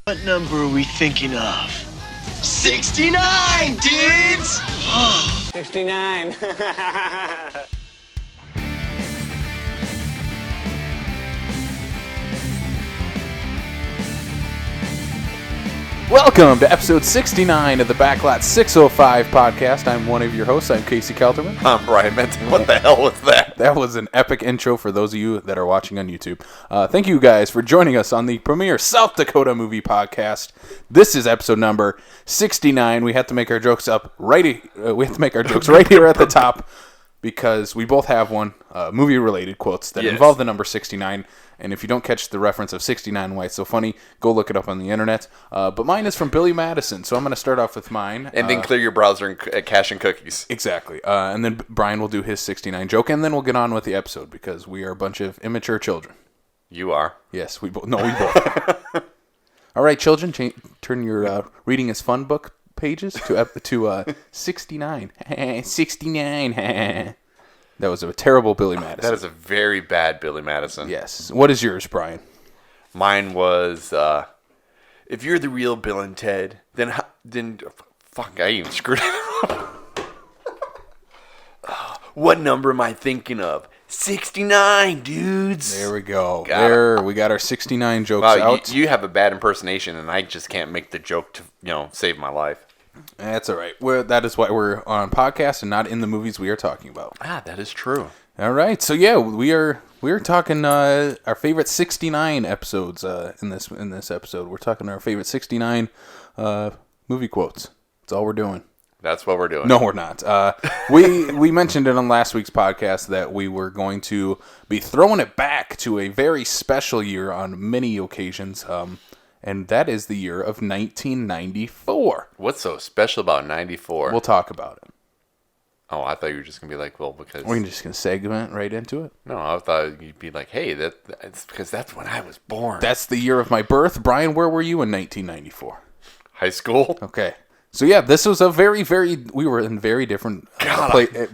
What number are we thinking of? 69, dudes! 69. Welcome to episode 69 of the Backlot 605 podcast. I'm one of your hosts. I'm Casey Kelterman. I'm Brian Menton. What the hell was that? That was an epic intro for those of you that are watching on YouTube. Thank you guys for joining us on the premier South Dakota movie podcast. This is episode number 69. We have to make our jokes right here at the top because we both have movie-related quotes that involve the number 69. And if you don't catch the reference of 69, why it's so funny, go look it up on the internet. But mine is from Billy Madison, so I'm going to start off with mine. And then clear your browser and cache and cookies. Exactly. And then Brian will do his 69 joke, and then we'll get on with the episode because we are a bunch of immature children. You are? Yes, we both. No, we both. All right, children, turn your Reading is Fun book pages to 69. 69. That was a terrible Billy Madison. That is a very bad Billy Madison. Yes. What is yours, Brian? Mine was, if you're the real Bill and Ted, then fuck, I even screwed it up. What number am I thinking of? 69, dudes. There we go. Got we got our 69 jokes Wow, out. you have a bad impersonation, and I just can't make the joke to, save my life. That's all right. That is why we're on podcast and not in the movies we are talking about. Ah, that is true. All right. So yeah, we are talking our favorite 69 episodes in this episode. We're talking our favorite 69 movie quotes. That's all we're doing. That's what we're doing. No, we're not. We mentioned it on last week's podcast that we were going to be throwing it back to a very special year on many occasions. And that is the year of 1994. What's so special about 94? We'll talk about it. Oh, I thought you were just going to be like, well, because... We're just going to segment right into it. No, I thought you'd be like, hey, that's because that's when I was born. That's the year of my birth. Brian, where were you in 1994? High school? Okay. So yeah, this was a we were in very different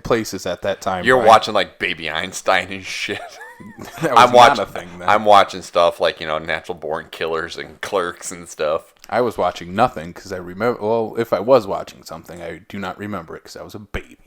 places at that time. You're Brian. watching like Baby Einstein and shit. That was not a thing then. I'm watching stuff like, Natural Born Killers and Clerks and stuff. I was watching nothing because I remember, well, if I was watching something, I do not remember it because I was a baby.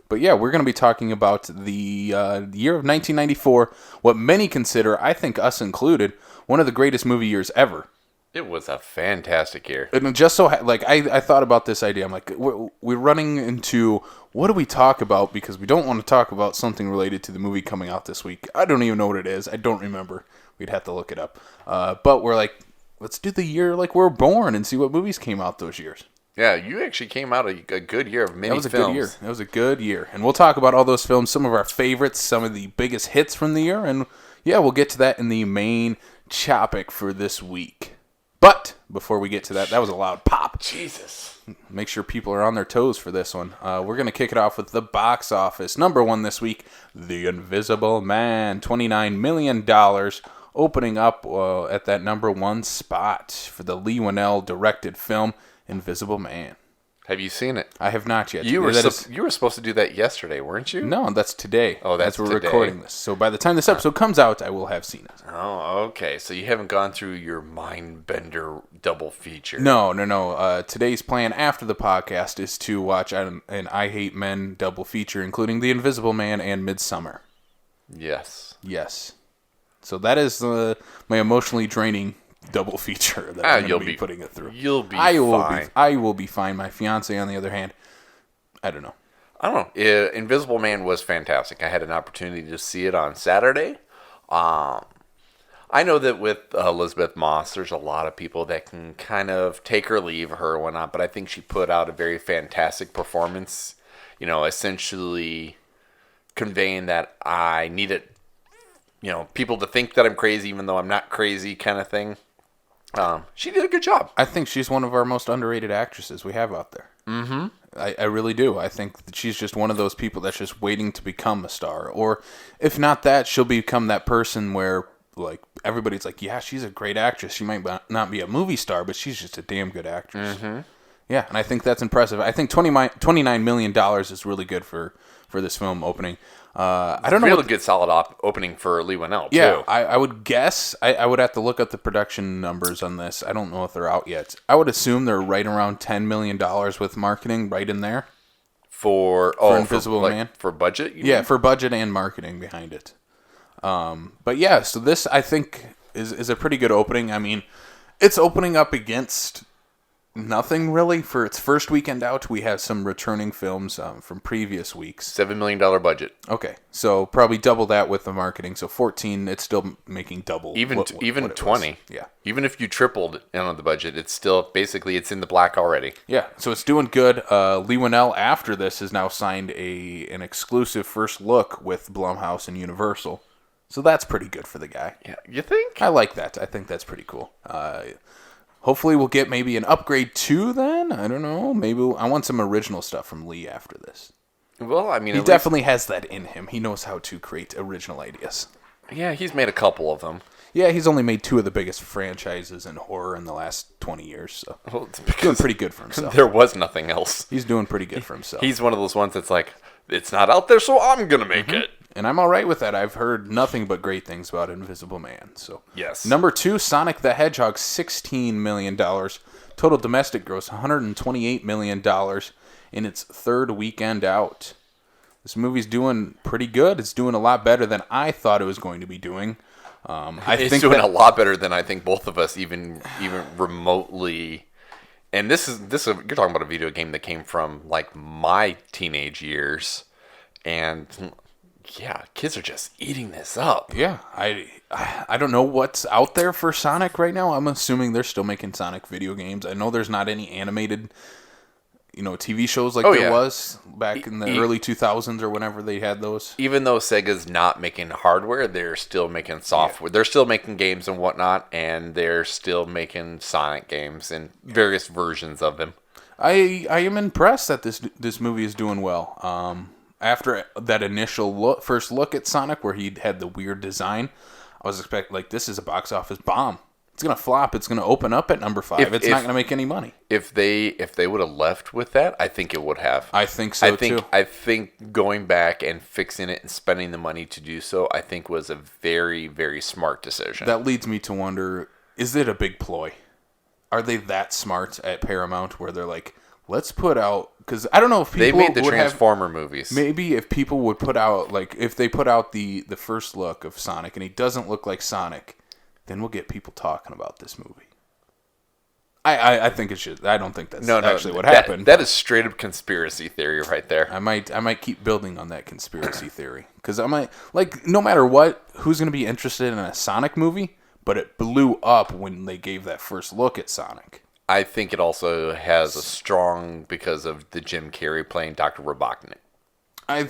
But yeah, we're going to be talking about the year of 1994, what many consider, I think us included, one of the greatest movie years ever. It was a fantastic year. And just so, I thought about this idea. I'm like, we're running into, what do we talk about? Because we don't want to talk about something related to the movie coming out this week. I don't even know what it is. I don't remember. We'd have to look it up. But we're like, let's do the year like we're born and see what movies came out those years. Yeah, you actually came out a good year of many films. That was a good year. And we'll talk about all those films, some of our favorites, some of the biggest hits from the year. And yeah, we'll get to that in the main topic for this week. But before we get to that was a loud pop. Jesus. Make sure people are on their toes for this one. We're going to kick it off with the box office. Number one this week, The Invisible Man, $29 million, opening up at that number one spot for the Leigh Whannell directed film, Invisible Man. Have you seen it? I have not yet. You were supposed to do that yesterday, weren't you? No, that's today. Oh, that's we're today. recording this. So by the time this episode comes out, I will have seen it. Oh, okay. So you haven't gone through your mind bender double feature. No. Today's plan after the podcast is to watch an I Hate Men double feature, including The Invisible Man and Midsommar. Yes. So that is my emotionally draining double feature that I'm going to be putting it through. You'll be fine. I will be fine. My fiance, on the other hand, I don't know. Invisible Man was fantastic. I had an opportunity to see it on Saturday. I know that with Elizabeth Moss, there's a lot of people that can kind of take or leave her or whatnot, but I think she put out a very fantastic performance, essentially conveying that I needed, people to think that I'm crazy even though I'm not crazy kind of thing. She did a good job. I think she's one of our most underrated actresses we have out there. Mm-hmm. I really do. I think that she's just one of those people that's just waiting to become a star. Or if not that, she'll become that person where like everybody's like, yeah, she's a great actress. She might not be a movie star, but she's just a damn good actress. Mm-hmm. Yeah, and I think that's impressive. I think $29 million is really good for this film opening. I don't know. Really good solid opening for Leigh Whannell, too. Yeah, I would guess. I would have to look at the production numbers on this. I don't know if they're out yet. I would assume they're right around $10 million with marketing right in there. For Invisible Man? For budget? Yeah, for budget and marketing behind it. But yeah, so this, I think, is a pretty good opening. I mean, it's opening up against nothing really for its first weekend out. We have some returning films from previous weeks. $7 million budget. Okay, so probably double that with the marketing. So 14, it's still making double. Even what it 20. was. Yeah. Even if you tripled on the budget, it's still basically it's in the black already. Yeah, so it's doing good. Leigh Whannell after this has now signed an exclusive first look with Blumhouse and Universal. So that's pretty good for the guy. Yeah, you think? I like that. I think that's pretty cool. Hopefully we'll get maybe an upgrade too then. I don't know. Maybe I want some original stuff from Lee after this. Well, I mean, He definitely has that in him. He knows how to create original ideas. Yeah, he's made a couple of them. Yeah, he's only made 2 of the biggest franchises in horror in the last 20 years. So Well, it's doing because pretty good for himself. there was nothing else. He's doing pretty good for himself. He's one of those ones that's like, it's not out there, so I'm going to make it. And I'm all right with that. I've heard nothing but great things about Invisible Man. So Yes. Number 2, Sonic the Hedgehog, $16 million. Total domestic gross, $128 million in its third weekend out. This movie's doing pretty good. It's doing a lot better than I thought it was going to be doing. It's doing a lot better than I think both of us even remotely. And this is you're talking about a video game that came from like my teenage years, and yeah, kids are just eating this up. Yeah, I don't know what's out there for Sonic right now. I'm assuming they're still making Sonic video games. I know there's not any animated, TV shows like there was back in the early 2000s or whenever they had those. Even though Sega's not making hardware, they're still making software. Yeah. They're still making games and whatnot, and they're still making Sonic games and various versions of them. I am impressed that this movie is doing well. After that initial first look at Sonic, where he had the weird design, I was expecting this is a box office bomb. It's gonna flop. It's gonna open up at number 5. It's not gonna make any money. If they would have left with that, I think it would have. I think so too. I think going back and fixing it and spending the money to do so, I think was a very, very smart decision. That leads me to wonder: is it a big ploy? Are they that smart at Paramount where they're like, let's put out? Because I don't know if people they made the Transformer movies. Maybe if people would put out if they put out the first look of Sonic and he doesn't look like Sonic, then we'll get people talking about this movie. I think it should. I don't think that's actually what happened. That is straight up conspiracy theory right there. I might keep building on that conspiracy theory because I might no matter what, who's going to be interested in a Sonic movie? But it blew up when they gave that first look at Sonic. I think it also has a strong because of the Jim Carrey playing Dr. Robotnik. I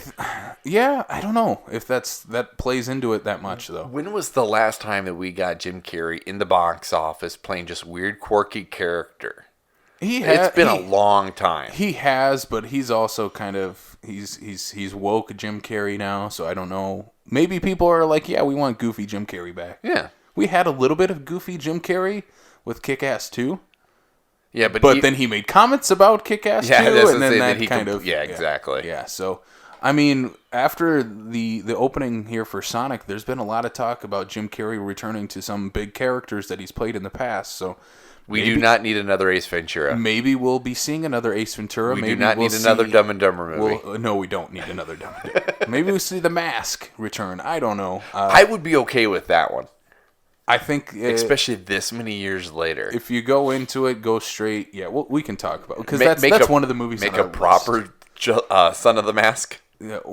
don't know if that plays into it that much though. When was the last time that we got Jim Carrey in the box office playing just weird, quirky character? It's been a long time. He has, but he's also kind of he's woke Jim Carrey now, so I don't know. Maybe people are like, yeah, we want goofy Jim Carrey back. Yeah, we had a little bit of goofy Jim Carrey with Kick-Ass 2. Yeah, but then he made comments about Kick-Ass 2, and then that kind of exactly. Yeah, so I mean, after the opening here for Sonic, there's been a lot of talk about Jim Carrey returning to some big characters that he's played in the past. So we do not need another Ace Ventura. Maybe we'll be seeing another Ace Ventura. We maybe do not need another Dumb and Dumber movie. No, we don't need another Dumb and Dumber. Maybe we'll see The Mask return. I don't know. I would be okay with that one. I think, especially this many years later, if you go into it, go straight. Yeah, well, we can talk about because that's one of the movies. Make a proper Son of the Mask,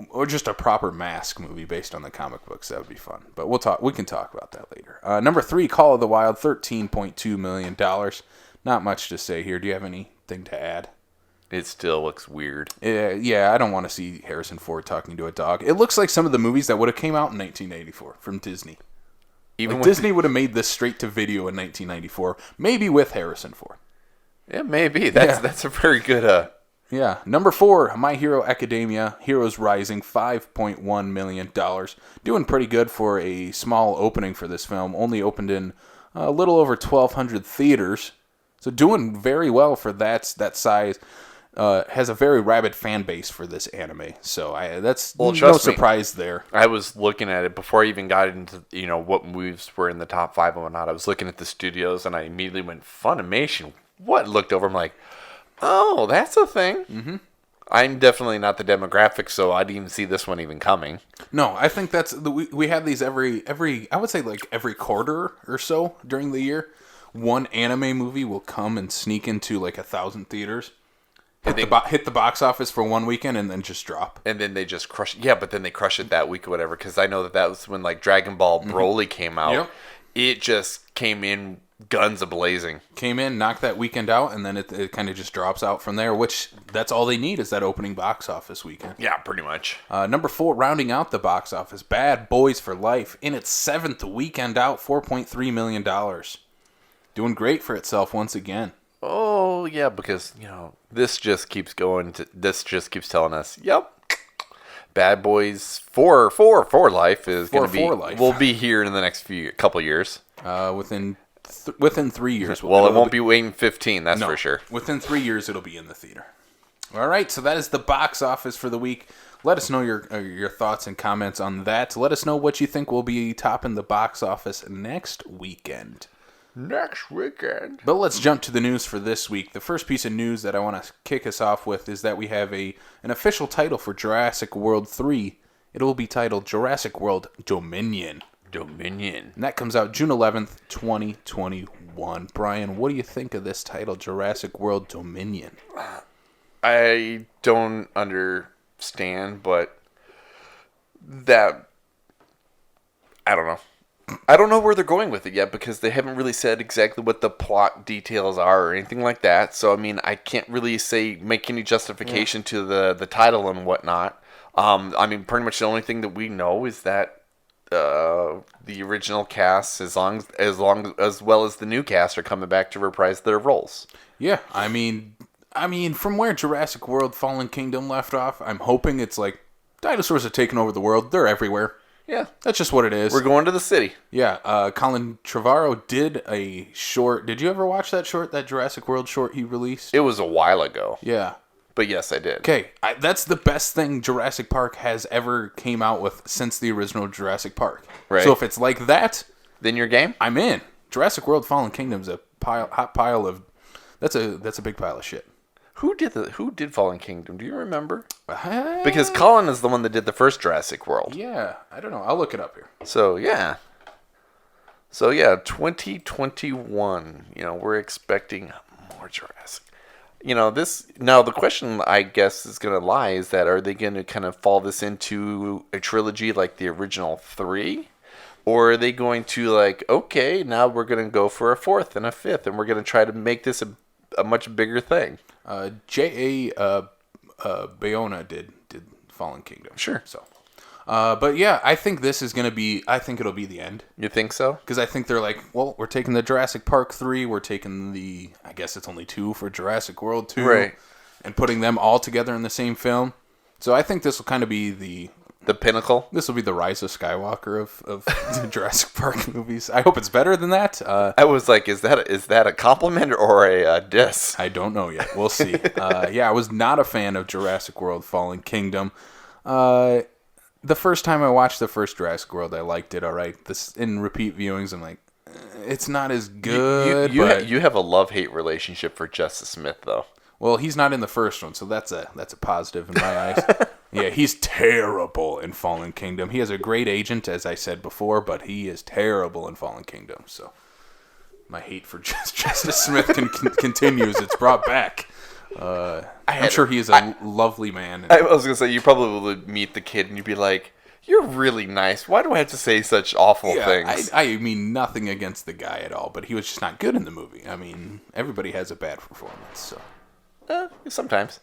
or just a proper Mask movie based on the comic books. That would be fun. But we can talk about that later. Number 3, Call of the Wild, $13.2 million. Not much to say here. Do you have anything to add? It still looks weird. Yeah, I don't want to see Harrison Ford talking to a dog. It looks like some of the movies that would have came out in 1984 from Disney. Even Disney would have made this straight to video in 1994, maybe with Harrison Ford. Yeah, maybe. That's a very good. Yeah. Number 4, My Hero Academia, Heroes Rising, $5.1 million. Doing pretty good for a small opening for this film. Only opened in a little over 1,200 theaters. So doing very well for that size. Has a very rabid fan base for this anime. So that's no surprise there. I was looking at it before I even got into, what movies were in the top 5 and whatnot. I was looking at the studios and I immediately went, Funimation? What? Looked over, I'm like, oh, that's a thing. Mm-hmm. I'm definitely not the demographic, so I didn't even see this one even coming. No, I think we have these every I would say like every quarter or so during the year. One anime movie will come and sneak into like 1,000 theaters, hit the box office for one weekend, and then just drop. And then they just crush it. Yeah, but then they crush it that week or whatever, because I know that was when like Dragon Ball Broly came out. Yep. It just came in guns a-blazing. Came in, knocked that weekend out, and then it kind of just drops out from there, which that's all they need is that opening box office weekend. Yeah, pretty much. Number 4, rounding out the box office, Bad Boys for Life. In its 7th weekend out, $4.3 million. Doing great for itself once again. Oh, yeah, because, this just keeps going. This just keeps telling us, yep, Bad Boys for Life is going to be, will be here in the next couple years. Within 3 years. Well, it won't be waiting 15, that's for sure. Within 3 years, it'll be in the theater. All right, so that is the box office for the week. Let us know your thoughts and comments on that. Let us know what you think will be topping the box office next weekend. But let's jump to the news for this week. The first piece of news that I want to kick us off with is that we have an official title for Jurassic World 3. It will be titled Jurassic World Dominion. And that comes out June 11th, 2021. Brian, what do you think of this title, Jurassic World Dominion? I don't understand, but I don't know. I don't know where they're going with it yet because they haven't really said exactly what the plot details are or anything like that. So, I mean, I can't really make any justification to the title and whatnot. I mean, pretty much the only thing that we know is that the original cast, as well as the new cast, are coming back to reprise their roles. Yeah, I mean, from where Jurassic World Fallen Kingdom left off, I'm hoping it's like dinosaurs have taken over the world. They're everywhere. Yeah. That's just what it is. We're going to the city. Yeah. Colin Trevorrow did a short. Did you ever watch that short, that Jurassic World short he released? It was a while ago. Yeah. But yes, I did. Okay. That's the best thing Jurassic Park has ever came out with since the original Jurassic Park. Right. So if it's like that, then you're game? I'm in. Jurassic World Fallen Kingdom's a hot pile of... That's a big pile of shit. Who did Fallen Kingdom? Do you remember? Because Colin is the one that did the first Jurassic World. Yeah, I don't know. I'll look it up here. So yeah, 2021. We're expecting more Jurassic. The question I guess is gonna lie is that are they gonna kind of fall this into a trilogy like the original 3? Or are they going to like, okay, now we're gonna go for a 4th and a 5th, and we're gonna try to make this a much bigger thing? J.A. Bayona did Fallen Kingdom. Sure. So, but yeah, I think this is going to be... I think it'll be the end. You think so? Because I think they're like, well, we're taking the Jurassic Park 3, we're taking the... I guess it's only 2 for Jurassic World 2. Right. And putting them all together in the same film. So I think this will kind of be the pinnacle. This will be the Rise of Skywalker of the Jurassic Park movies. I hope it's better than that. I was like, is that a compliment or a diss? I don't know yet. We'll see. I was not a fan of Jurassic World Fallen Kingdom. The first time I watched the first Jurassic World, I liked it all right. In repeat viewings, I'm like, it's not as good. You have a love-hate relationship for Justice Smith, though. Well, he's not in the first one, so that's a positive in my eyes. Yeah, he's terrible in Fallen Kingdom. He has a great agent, as I said before, but he is terrible in Fallen Kingdom. So my hate for Justice Smith continues. It's brought back. I'm sure he is a lovely man. I was going to say, you probably would meet the kid and you'd be like, you're really nice. Why do I have to say such awful things? I mean nothing against the guy at all, but he was just not good in the movie. I mean, everybody has a bad performance, so... Sometimes.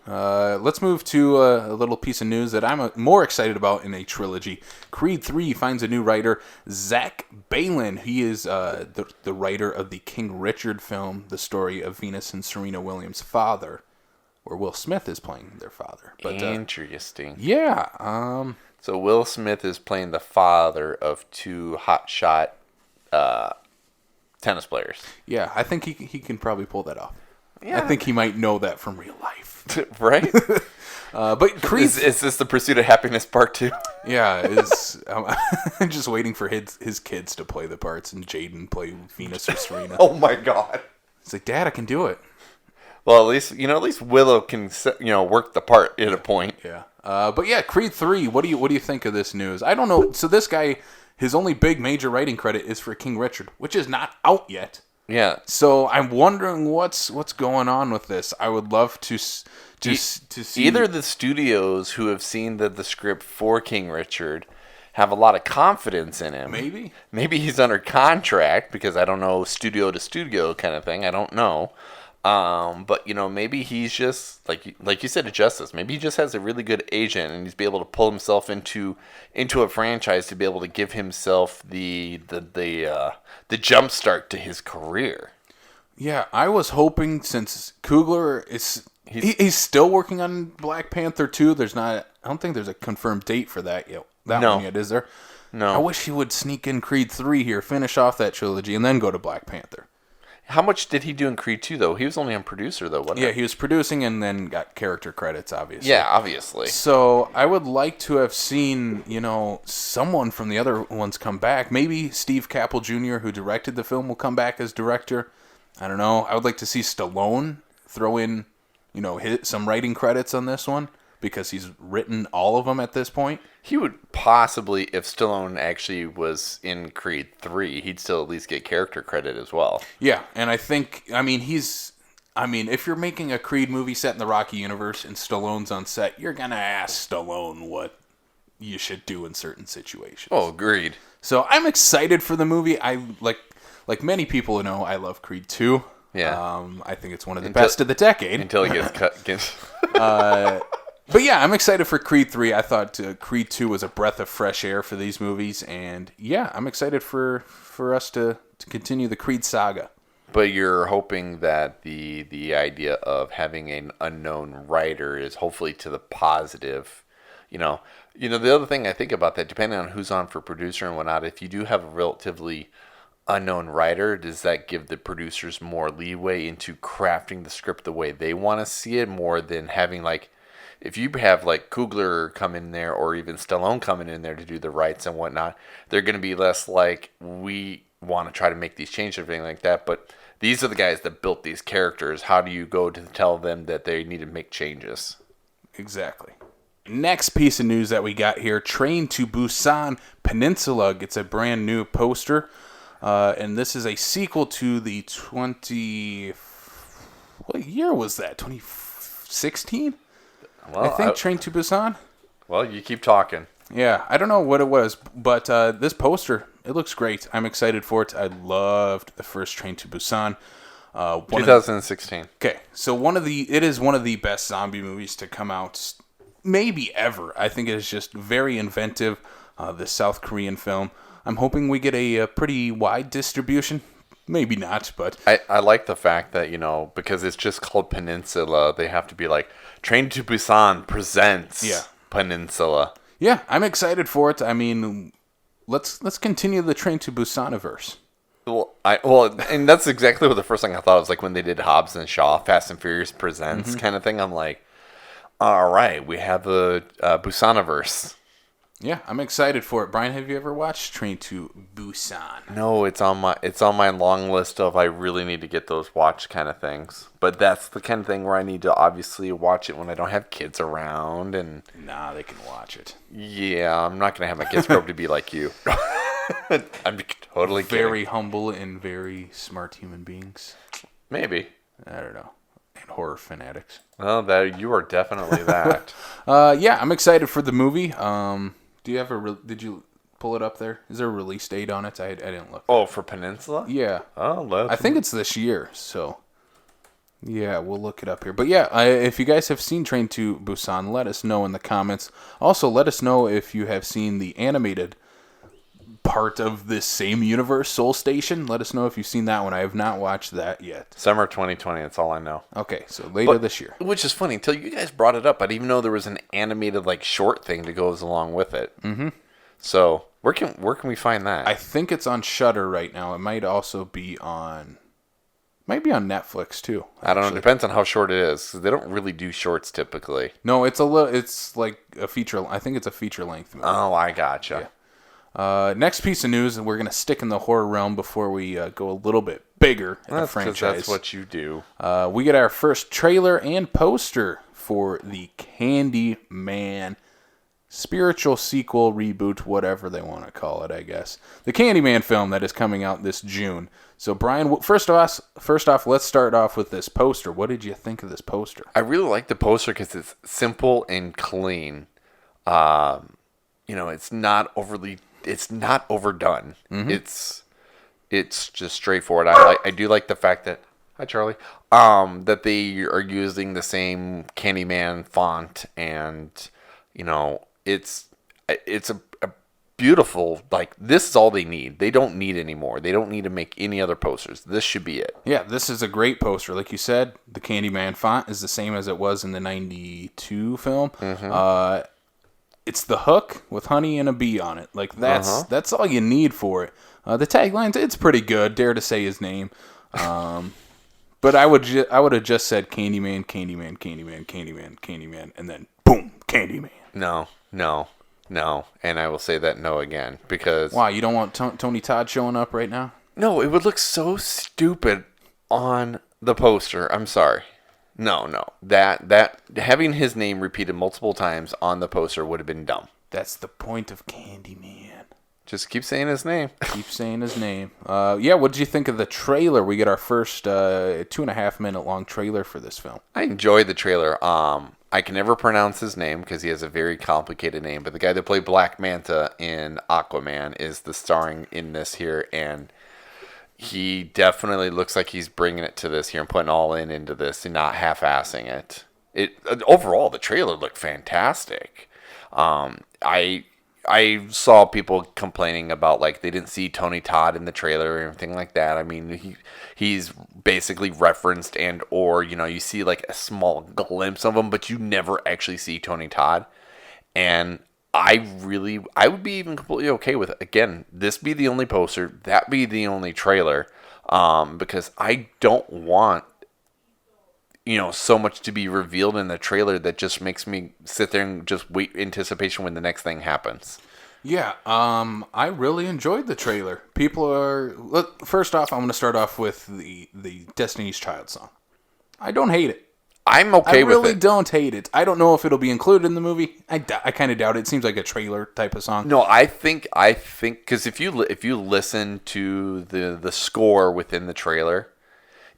Let's move to a little piece of news that I'm more excited about in a trilogy. Creed 3 finds a new writer, Zach Baylin. He is the writer of the King Richard film, the story of Venus and Serena Williams' father, where Will Smith is playing their father. But, interesting. Yeah. So Will Smith is playing the father of two hotshot tennis players. Yeah, I think he can probably pull that off. Yeah. I think he might know that from real life. Right? But Creed, Is this the Pursuit of Happiness Part 2? yeah, I'm just waiting for his kids to play the parts and Jaden play Venus or Serena. Oh my God. It's like, Dad, I can do it. Well, at least Willow can work the part at a point. Yeah. But yeah, Creed 3. What do you think of this news? I don't know. So this guy, his only big major writing credit is for King Richard, which is not out yet. Yeah. So I'm wondering what's going on with this. I would love to see Either the studios who have seen the script for King Richard have a lot of confidence in him. Maybe he's under contract, because I don't know, studio to studio kind of thing. I don't know. But maybe he's just like you said to Justice. Maybe he just has a really good agent, and he's be able to pull himself into a franchise to be able to give himself the jump start to his career. Yeah, I was hoping, since Coogler is he's still working on Black Panther 2. I don't think there's a confirmed date for that yet. One yet, is there? No. I wish he would sneak in Creed 3 here, finish off that trilogy, and then go to Black Panther. How much did he do in Creed 2, though? He was only a producer, though, wasn't he? Yeah, he was producing and then got character credits, obviously. Yeah, obviously. So I would like to have seen, someone from the other ones come back. Maybe Steve Caple Jr., who directed the film, will come back as director. I don't know. I would like to see Stallone throw in, some writing credits on this one, because he's written all of them at this point. He would possibly, if Stallone actually was in Creed 3, he'd still at least get character credit as well. Yeah, and I think, if you're making a Creed movie set in the Rocky universe and Stallone's on set, you're going to ask Stallone what you should do in certain situations. Oh, agreed. So I'm excited for the movie. I like many people know, I love Creed 2. Yeah. I think it's one of the best of the decade. Until he gets cut. But yeah, I'm excited for Creed 3. I thought Creed 2 was a breath of fresh air for these movies. And yeah, I'm excited for us to continue the Creed saga. But you're hoping that the idea of having an unknown writer is hopefully to the positive. The other thing I think about that, depending on who's on for producer and whatnot, if you do have a relatively unknown writer, does that give the producers more leeway into crafting the script the way they want to see it, more than having if you have Coogler come in there, or even Stallone coming in there to do the rights and whatnot, they're going to be less we want to try to make these changes or anything like that. But these are the guys that built these characters. How do you go to tell them that they need to make changes? Exactly. Next piece of news that we got here, Train to Busan Peninsula gets a brand new poster. And this is a sequel to the what year was that? 2016? Well, I think Train to Busan. Well, you keep talking. Yeah, I don't know what it was, but this poster, it looks great. I'm excited for it. I loved the first Train to Busan. 2016. Okay, so it is one of the best zombie movies to come out, maybe ever. I think it is just very inventive. The South Korean film. I'm hoping we get a pretty wide distribution. Maybe not, but I like the fact that, because it's just called Peninsula, they have to be Train to Busan presents Peninsula. Yeah, I'm excited for it. Let's continue the Train to Busaniverse. And that's exactly what the first thing I thought was when they did Hobbs and Shaw, Fast and Furious presents kind of thing. I'm like, all right, we have a Busaniverse. Yeah, I'm excited for it. Brian, have you ever watched Train to Busan? No, it's on my long list of I really need to get those watched kind of things. But that's the kind of thing where I need to obviously watch it when I don't have kids around. And nah, they can watch it. Yeah, I'm not going to have my kids grow up to be like you. I'm totally kidding. Very humble and very smart human beings. Maybe. I don't know. And horror fanatics. Well, you are definitely that. Yeah, I'm excited for the movie. Do you have did you pull it up there? Is there a release date on it? I didn't look. Oh, for Peninsula? Yeah. Oh, I think it's this year, so yeah, we'll look it up here. But yeah, if you guys have seen Train to Busan, let us know in the comments. Also, let us know if you have seen the animated part of this same universe, Soul Station. Let us know if you've seen that one. I have not watched that yet. Summer 2020, that's all I know. Okay, so later this year. Which is funny, until you guys brought it up, I didn't even know there was an animated short thing that goes along with it. Mm-hmm. So Where can we find that? I think it's on Shudder right now. It might also be on Netflix too. I don't know. It depends on how short it is. 'Cause they don't really do shorts typically. No, it's like a feature. I think it's a feature length movie. Oh, I gotcha. Next piece of news, and we're gonna stick in the horror realm before we go a little bit bigger in the That's 'cause franchise. that's what you do. We get our first trailer and poster for the Candyman spiritual sequel, reboot, whatever they want to call it, I guess. The Candyman film that is coming out this June. So, Brian, first off, let's start off with this poster. What did you think of this poster? I really like the poster because it's simple and clean. It's not overdone. Mm-hmm. It's just straightforward. I do like the fact that hi Charlie, that they are using the same Candyman font, and it's a beautiful, like, this is all they need. They don't need any more. They don't need to make any other posters. This should be it. Yeah, this is a great poster. Like you said, the Candyman font is the same as it was in the 92 film. Mm-hmm. It's the hook with honey and a bee on it. Like, that's all you need for it. The tagline, it's pretty good. Dare to say his name. But I would have just said Candyman, Candyman, Candyman, Candyman, Candyman, and then boom, Candyman. No. And I will say that no again, because... Why, you don't want Tony Todd showing up right now? No, it would look so stupid on the poster. I'm sorry. No. That having his name repeated multiple times on the poster would have been dumb. That's the point of Candyman. Just keep saying his name. Keep saying his name. What did you think of the trailer? We get our first 2.5 minute long trailer for this film. I enjoyed the trailer. I can never pronounce his name because he has a very complicated name, but the guy that played Black Manta in Aquaman is the starring in this here, and he definitely looks like he's bringing it to this here and putting all into this and not half-assing it. Overall, the trailer looked fantastic. I saw people complaining about, like, they didn't see Tony Todd in the trailer or anything like that. I mean, he's basically referenced or you see like a small glimpse of him, but you never actually see Tony Todd. And I would be even completely okay with, again, this be the only poster, that be the only trailer, because I don't want so much to be revealed in the trailer that just makes me sit there and just wait anticipation when the next thing happens. Yeah, I really enjoyed the trailer. First off, I'm going to start off with the Destiny's Child song. I don't hate it. I'm okay with it. I really don't hate it. I don't know if it'll be included in the movie. I kind of doubt it. It seems like a trailer type of song. No, I think because if you listen to the score within the trailer,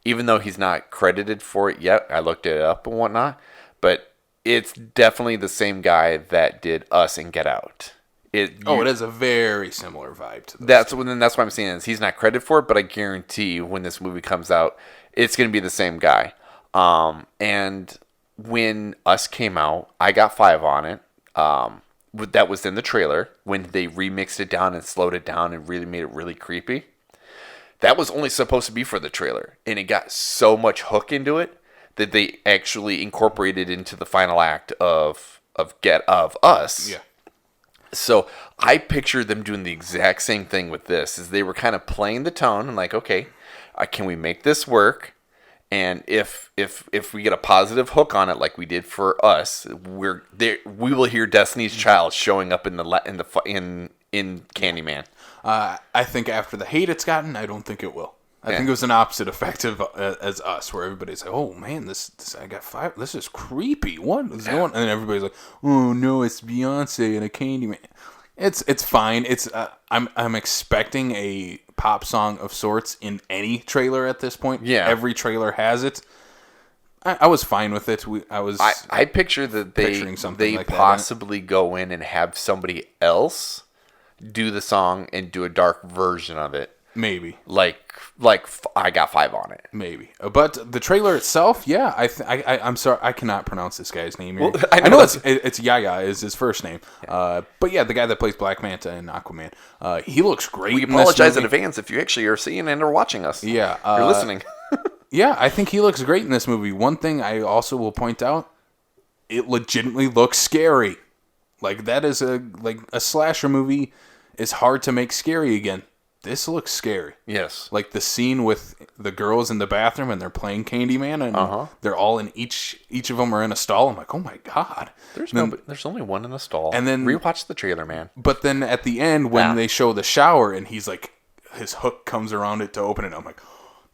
even though he's not credited for it yet, I looked it up and whatnot, but it's definitely the same guy that did Us and Get Out. It has a very similar vibe to this. That's what I'm saying is he's not credited for it, but I guarantee when this movie comes out, it's going to be the same guy. And when Us came out, I got 5 on it. That was in the trailer when they remixed it down and slowed it down and really made it really creepy. That was only supposed to be for the trailer, and it got so much hook into it that they actually incorporated into the final act of Us. Yeah. So I picture them doing the exact same thing with this, is they were kind of playing the tone and like, okay, can we make this work? And if we get a positive hook on it like we did for Us, we will hear Destiny's Child showing up in Candyman. I think after the hate it's gotten, I don't think it will. I think it was an opposite effect as Us, where everybody's like, "Oh man, this I got 5. This is creepy. What is going?" And then everybody's like, "Oh no, it's Beyonce and a Candyman." It's fine. I'm expecting a pop song of sorts in any trailer at this point. Yeah, every trailer has it. I was fine with it. I picture that they like possibly go in and have somebody else do the song and do a dark version of it. Maybe. Like I got 5 on it. Maybe. But the trailer itself, yeah, I'm sorry, I cannot pronounce this guy's name. Well, I know it's Yaya is his first name. Yeah. But yeah, the guy that plays Black Manta in Aquaman, he looks great. We apologize in advance if you actually are seeing and are watching us. Yeah. You're listening. Yeah, I think he looks great in this movie. One thing I also will point out, it legitimately looks scary. Like, that is a slasher movie. is hard to make scary again. This looks scary. Yes. Like the scene with the girls in the bathroom and they're playing Candyman and they're all in each of them are in a stall. I'm like, oh my God. There's only one in the stall. And then rewatch the trailer, man. But then at the end when they show the shower and he's like, his hook comes around it to open it. I'm like,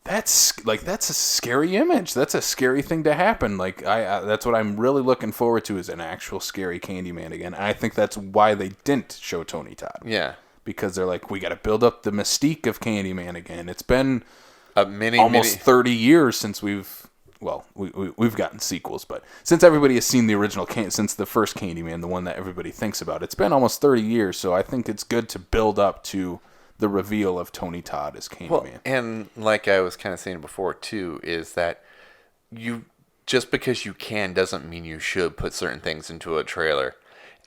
that's a scary image. That's a scary thing to happen. Like that's what I'm really looking forward to is an actual scary Candyman again. And I think that's why they didn't show Tony Todd. Yeah. Because they're like, we got to build up the mystique of Candyman again. It's been almost almost 30 years since we've gotten sequels, but since everybody has seen the original, since the first Candyman, the one that everybody thinks about, it's been almost 30 years. So I think it's good to build up to the reveal of Tony Todd as Candyman. Well, and like I was kind of saying before too, is that you just because you can doesn't mean you should put certain things into a trailer,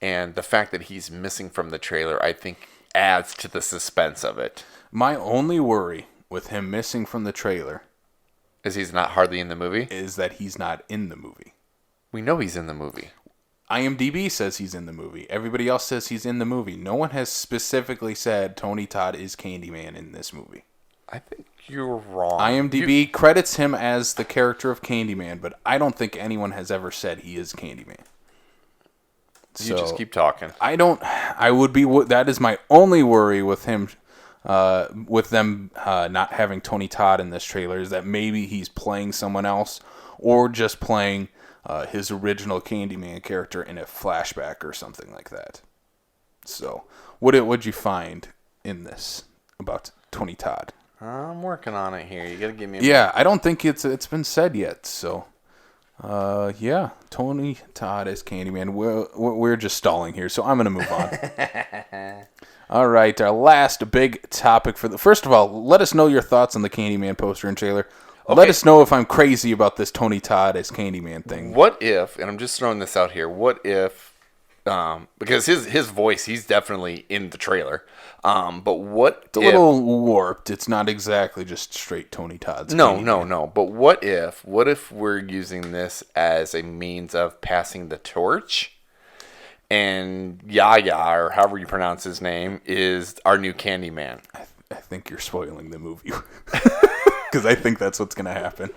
and the fact that he's missing from the trailer, I think, adds to the suspense of it. My only worry with him missing from the trailer is he's not hardly in the movie? Is that he's not in the movie. We know he's in the movie. IMDb says he's in the movie. Everybody else says he's in the movie. No one has specifically said Tony Todd is Candyman in this movie. I think you're wrong. IMDb credits him as the character of Candyman, but I don't think anyone has ever said he is Candyman. You just keep talking. That is my only worry with him, with them not having Tony Todd in this trailer, is that maybe he's playing someone else or just playing his original Candyman character in a flashback or something like that. So, what'd you find in this about Tony Todd? I'm working on it here. You gotta give me a minute. I don't think it's been said yet, so... Tony Todd as Candyman. We're just stalling here, so I'm going to move on. All right, our last big topic first of all, let us know your thoughts on the Candyman poster and trailer. Okay. Let us know if I'm crazy about this Tony Todd as Candyman thing. What if, and I'm just throwing this out here, what if, because his voice, he's definitely in the trailer, but what it's a little warped. It's not exactly just straight Tony Todd's Candyman. No. But what if we're using this as a means of passing the torch, and Yaya, or however you pronounce his name, is our new Candyman? I think you're spoiling the movie. Because I think that's what's going to happen.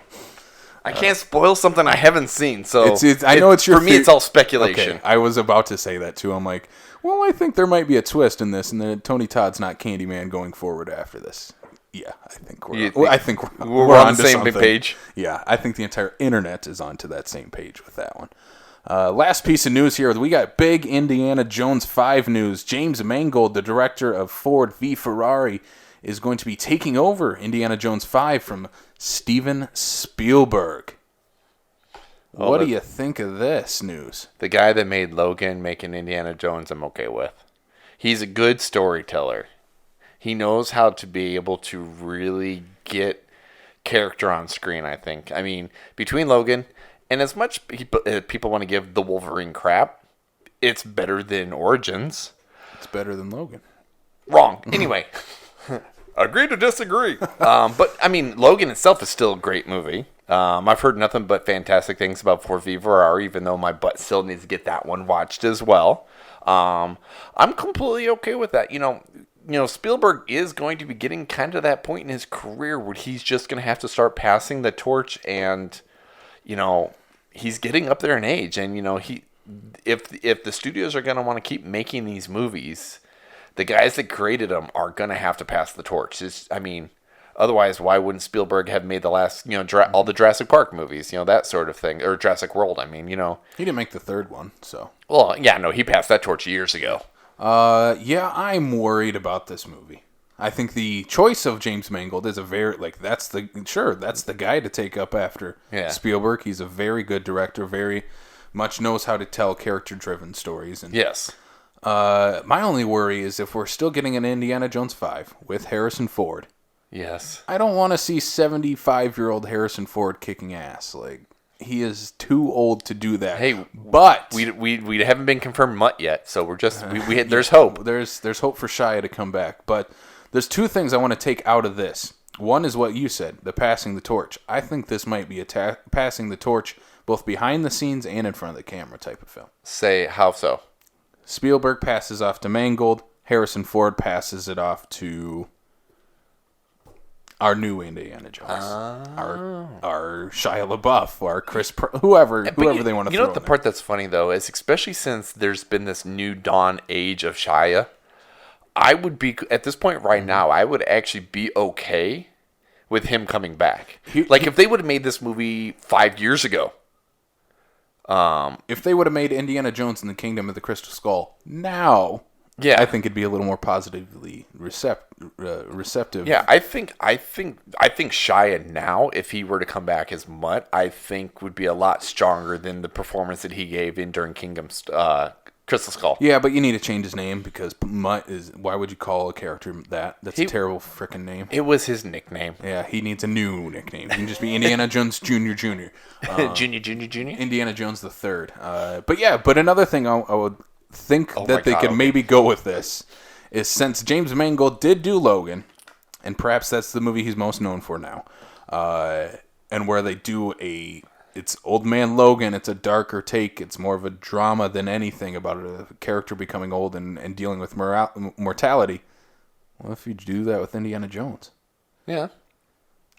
I can't spoil something I haven't seen, so I know it's your for me. It's all speculation. Okay, I was about to say that too. I'm like, well, I think there might be a twist in this, and then Tony Todd's not Candyman going forward after this. Yeah, I think we're on the same page. Yeah, I think the entire internet is onto that same page with that one. Last piece of news here. We got big Indiana Jones 5 news. James Mangold, the director of Ford v Ferrari, is going to be taking over Indiana Jones 5 from Steven Spielberg. What do you think of this news? The guy that made Logan making Indiana Jones, I'm okay with. He's a good storyteller. He knows how to be able to really get character on screen, I think. I mean, between Logan and as much people want to give the Wolverine crap, it's better than Origins. It's better than Logan. Wrong. Anyway. Agree to disagree. But, I mean, Logan itself is still a great movie. I've heard nothing but fantastic things about Ford v Ferrari, even though my butt still needs to get that one watched as well. I'm completely okay with that. You know, Spielberg is going to be getting kind of that point in his career where he's just going to have to start passing the torch, and, you know, he's getting up there in age. And, you know, if the studios are going to want to keep making these movies, the guys that created them are going to have to pass the torch. Otherwise, why wouldn't Spielberg have made the last, all the Jurassic Park movies, that sort of thing, or Jurassic World? He didn't make the third one, so. Well, yeah, no, he passed that torch years ago. I'm worried about this movie. I think the choice of James Mangold is that's the guy to take up after Spielberg. He's a very good director, very much knows how to tell character-driven stories. And yes. My only worry is if we're still getting an Indiana Jones 5 with Harrison Ford. Yes. I don't want to see 75-year-old Harrison Ford kicking ass. Like, he is too old to do that. Hey, but we haven't been confirmed mutt yet, so we're just there's hope. There's hope for Shia to come back. But there's two things I want to take out of this. One is what you said, the passing the torch. I think this might be a passing the torch both behind the scenes and in front of the camera type of film. Say how so? Spielberg passes off to Mangold. Harrison Ford passes it off to our new Indiana Jones, our Shia LaBeouf, our whoever they want to throw. You know what the part that's funny though is, especially since there's been this new dawn age of Shia, I would be at this point right now. I would actually be okay with him coming back. If they would have made this movie 5 years ago. If they would have made Indiana Jones and the Kingdom of the Crystal Skull now, I think it'd be a little more positively receptive. Yeah, I think Shia now, if he were to come back as Mutt, I think would be a lot stronger than the performance that he gave during Kingdom's Crystal Skull. Yeah, but you need to change his name because Mutt is. Why would you call a character that? That's a terrible freaking name. It was his nickname. Yeah, he needs a new nickname. He can just be Indiana Jones Jr. Junior. Indiana Jones the Third. But another thing I would think that they could maybe go with this is, since James Mangold did do Logan, and perhaps that's the movie he's most known for now, and where they do it's Old Man Logan, it's a darker take, it's more of a drama than anything about a character becoming old and dealing with mortality. Well, if you do that with Indiana Jones? Yeah.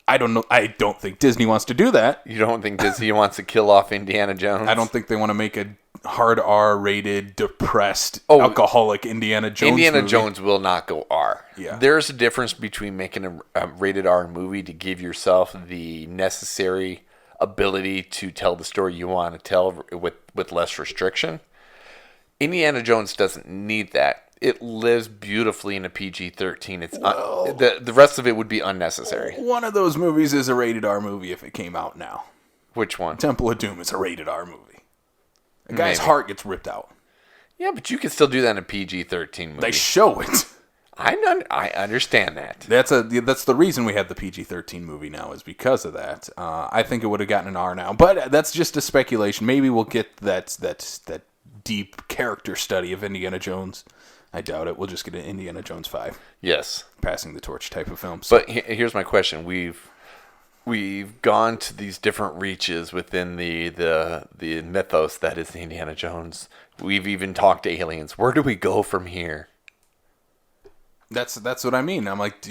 I don't know. I don't think Disney wants to do that. You don't think Disney wants to kill off Indiana Jones? I don't think they want to make a hard R-rated, depressed, alcoholic Indiana Jones movie. Jones will not go R. Yeah. There's a difference between making a rated R movie to give yourself the necessary ability to tell the story you want to tell with less restriction. Indiana Jones doesn't need that. It lives beautifully in a PG-13. It's the rest of it would be unnecessary. One of those movies is a rated R movie if it came out now. Which one? Temple of Doom is a rated R movie. A guy's heart gets ripped out. Yeah, but you can still do that in a PG-13 movie. They show it. I understand that. That's the reason we have the PG-13 movie now, is because of that. I think it would have gotten an R now, but that's just a speculation. Maybe we'll get that deep character study of Indiana Jones. I doubt it. We'll just get an Indiana Jones 5. Yes, passing the torch type of film. So. But here's my question: We've gone to these different reaches within the mythos that is Indiana Jones. We've even talked to aliens. Where do we go from here? That's what I mean. I'm like,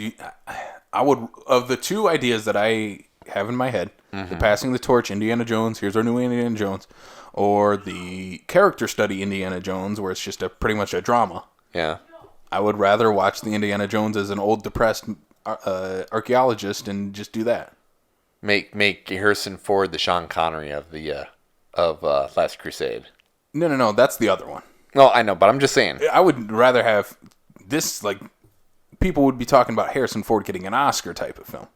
I would, of the two ideas that I have in my head, the passing the torch, Indiana Jones, here's our new Indiana Jones, or the character study Indiana Jones, where it's just pretty much a drama. Yeah. I would rather watch the Indiana Jones as an old depressed archaeologist and just do that. Make Harrison Ford the Sean Connery of Last Crusade. No, that's the other one. No, I know, but I'm just saying. I would rather have this, like, people would be talking about Harrison Ford getting an Oscar type of film.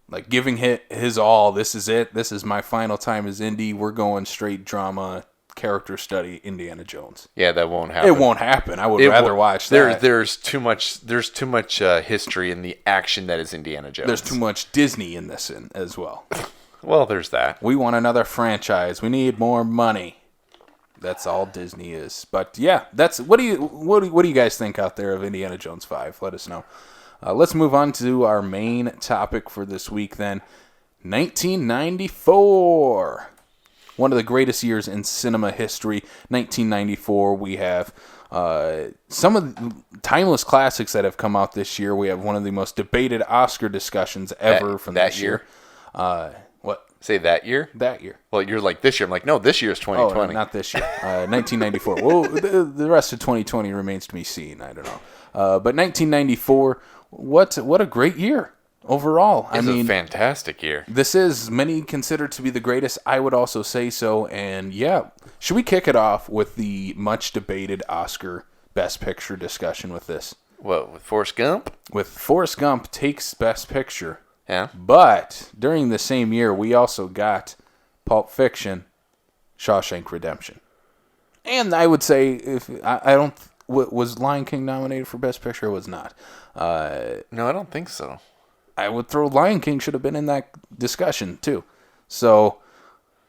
Like, giving his all, this is it, this is my final time as Indy, we're going straight drama, character study, Indiana Jones. Yeah, that won't happen. It won't happen. I would rather watch that. There's too much history in the action that is Indiana Jones. There's too much Disney in this as well. Well, there's that. We want another franchise. We need more money. That's all Disney is. But yeah, that's what do you guys think out there of Indiana Jones 5? Let us know. Let's move on to our main topic for this week then. 1994. One of the greatest years in cinema history. 1994, we have some of the timeless classics that have come out this year. We have one of the most debated Oscar discussions ever from this year. What? Say that year? That year. Well, you're like this year. I'm like, no, this year is 2020. Oh, not this year. 1994. Well, the rest of 2020 remains to be seen. I don't know. But 1994, what a great year overall. It's a fantastic year. This is many consider to be the greatest. I would also say so. And yeah, should we kick it off with the much debated Oscar Best Picture discussion with this? What, with Forrest Gump? With Forrest Gump takes Best Picture. Yeah. But during the same year, we also got Pulp Fiction, Shawshank Redemption. And I would say, was Lion King nominated for Best Picture? It was not. No, I don't think so. I would throw Lion King should have been in that discussion too. So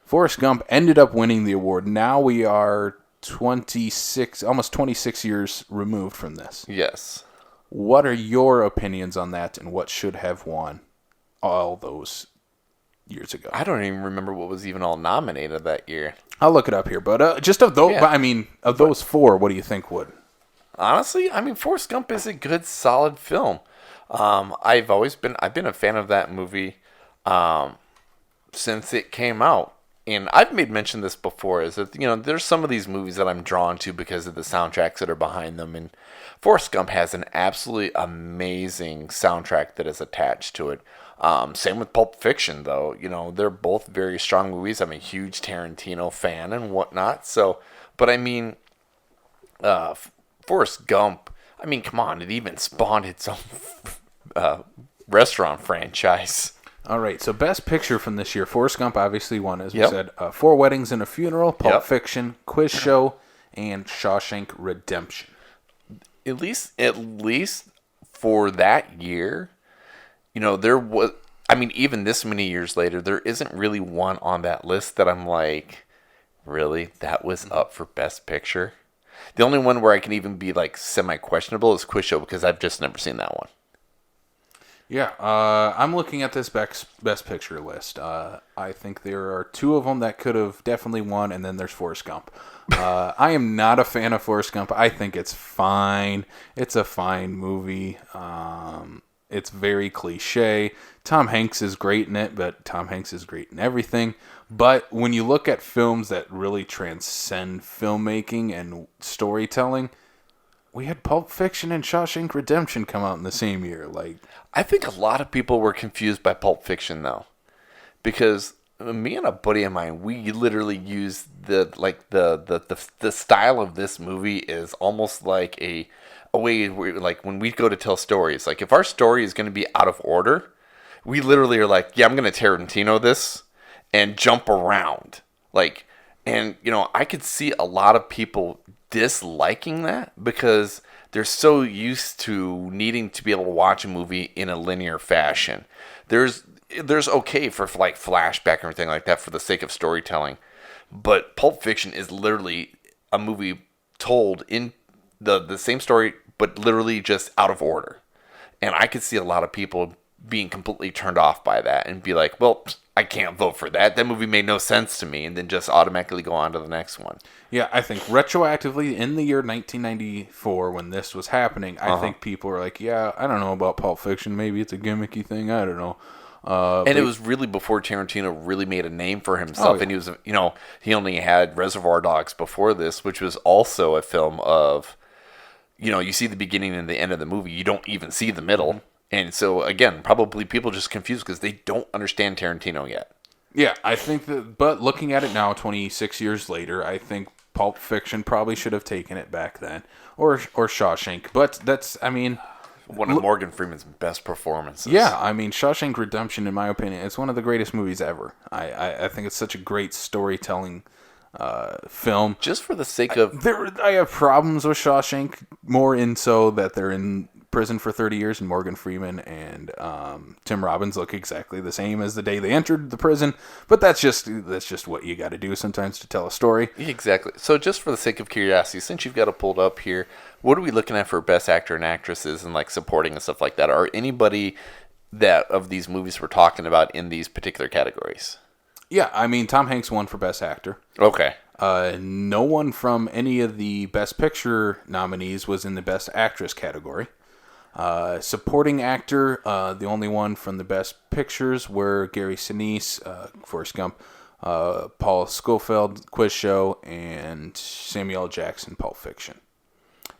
Forrest Gump ended up winning the award. Now we are almost 26 years removed from this. Yes. What are your opinions on that, and what should have won all those years ago? I don't even remember what was even all nominated that year. I'll look it up here, but just of those, of those four, what do you think would? Honestly, I mean, Forrest Gump is a good, solid film. I've been a fan of that movie since it came out. And I've made mention of this before, is that, there's some of these movies that I'm drawn to because of the soundtracks that are behind them. And Forrest Gump has an absolutely amazing soundtrack that is attached to it. Same with Pulp Fiction, though. They're both very strong movies. I'm a huge Tarantino fan and whatnot. So, but I mean, Forrest Gump, I mean, come on, it even spawned its own restaurant franchise. All right, so Best Picture from this year. Forrest Gump obviously won, as we Yep. said. Four Weddings and a Funeral, Pulp Yep. Fiction, Quiz Show, and Shawshank Redemption. At least for that year, there was, I mean, even this many years later, there isn't really one on that list that I'm like, really? That was up for Best Picture? The only one where I can even be like semi-questionable is Quiz Show, because I've just never seen that one. Yeah, I'm looking at this Best Picture list. I think there are two of them that could have definitely won, and then there's Forrest Gump. I am not a fan of Forrest Gump. I think it's fine. It's a fine movie. It's very cliche. Tom Hanks is great in it, but Tom Hanks is great in everything. But when you look at films that really transcend filmmaking and storytelling, we had Pulp Fiction and Shawshank Redemption come out in the same year. I think a lot of people were confused by Pulp Fiction, though, because me and a buddy of mine, we literally use the style of this movie is almost like a way where, like, when we go to tell stories, like, if our story is going to be out of order, we literally are like, yeah, I'm going to Tarantino this and jump around, like, and I could see a lot of people disliking that because they're so used to needing to be able to watch a movie in a linear fashion. There's okay for like flashback and everything like that for the sake of storytelling, but Pulp Fiction is literally a movie told in the same story, but literally just out of order. And I could see a lot of people being completely turned off by that and be like, well, I can't vote for that. That movie made no sense to me, and then just automatically go on to the next one. Yeah, I think retroactively in the year 1994 when this was happening, I think people were like, yeah, I don't know about Pulp Fiction. Maybe it's a gimmicky thing. I don't know. And it was really before Tarantino really made a name for himself. And he was, he only had Reservoir Dogs before this, which was also a film of, you see the beginning and the end of the movie. You don't even see the middle. And so, again, probably people just confused because they don't understand Tarantino yet. Yeah, I think that, but looking at it now, 26 years later, I think Pulp Fiction probably should have taken it back then, or Shawshank. But that's, I mean, one of Morgan Freeman's best performances. Yeah, I mean, Shawshank Redemption, in my opinion, it's one of the greatest movies ever. I think it's such a great storytelling film. Just for the sake of... I have problems with Shawshank, more in so that they're in prison for 30 years, and Morgan Freeman and Tim Robbins look exactly the same as the day they entered the prison. But that's just what you got to do sometimes to tell a story. Exactly. So just for the sake of curiosity, since you've got it pulled up here, what are we looking at for best actor and actresses and like supporting and stuff like that? Are anybody that of these movies we're talking about in these particular categories? Yeah, I mean, Tom Hanks won for Best Actor. Okay. No one from any of the Best Picture nominees was in the Best Actress category. Supporting actor, the only one from the Best Pictures were Gary Sinise, Forrest Gump, Paul Scofield, Quiz Show, and Samuel L. Jackson, Pulp Fiction.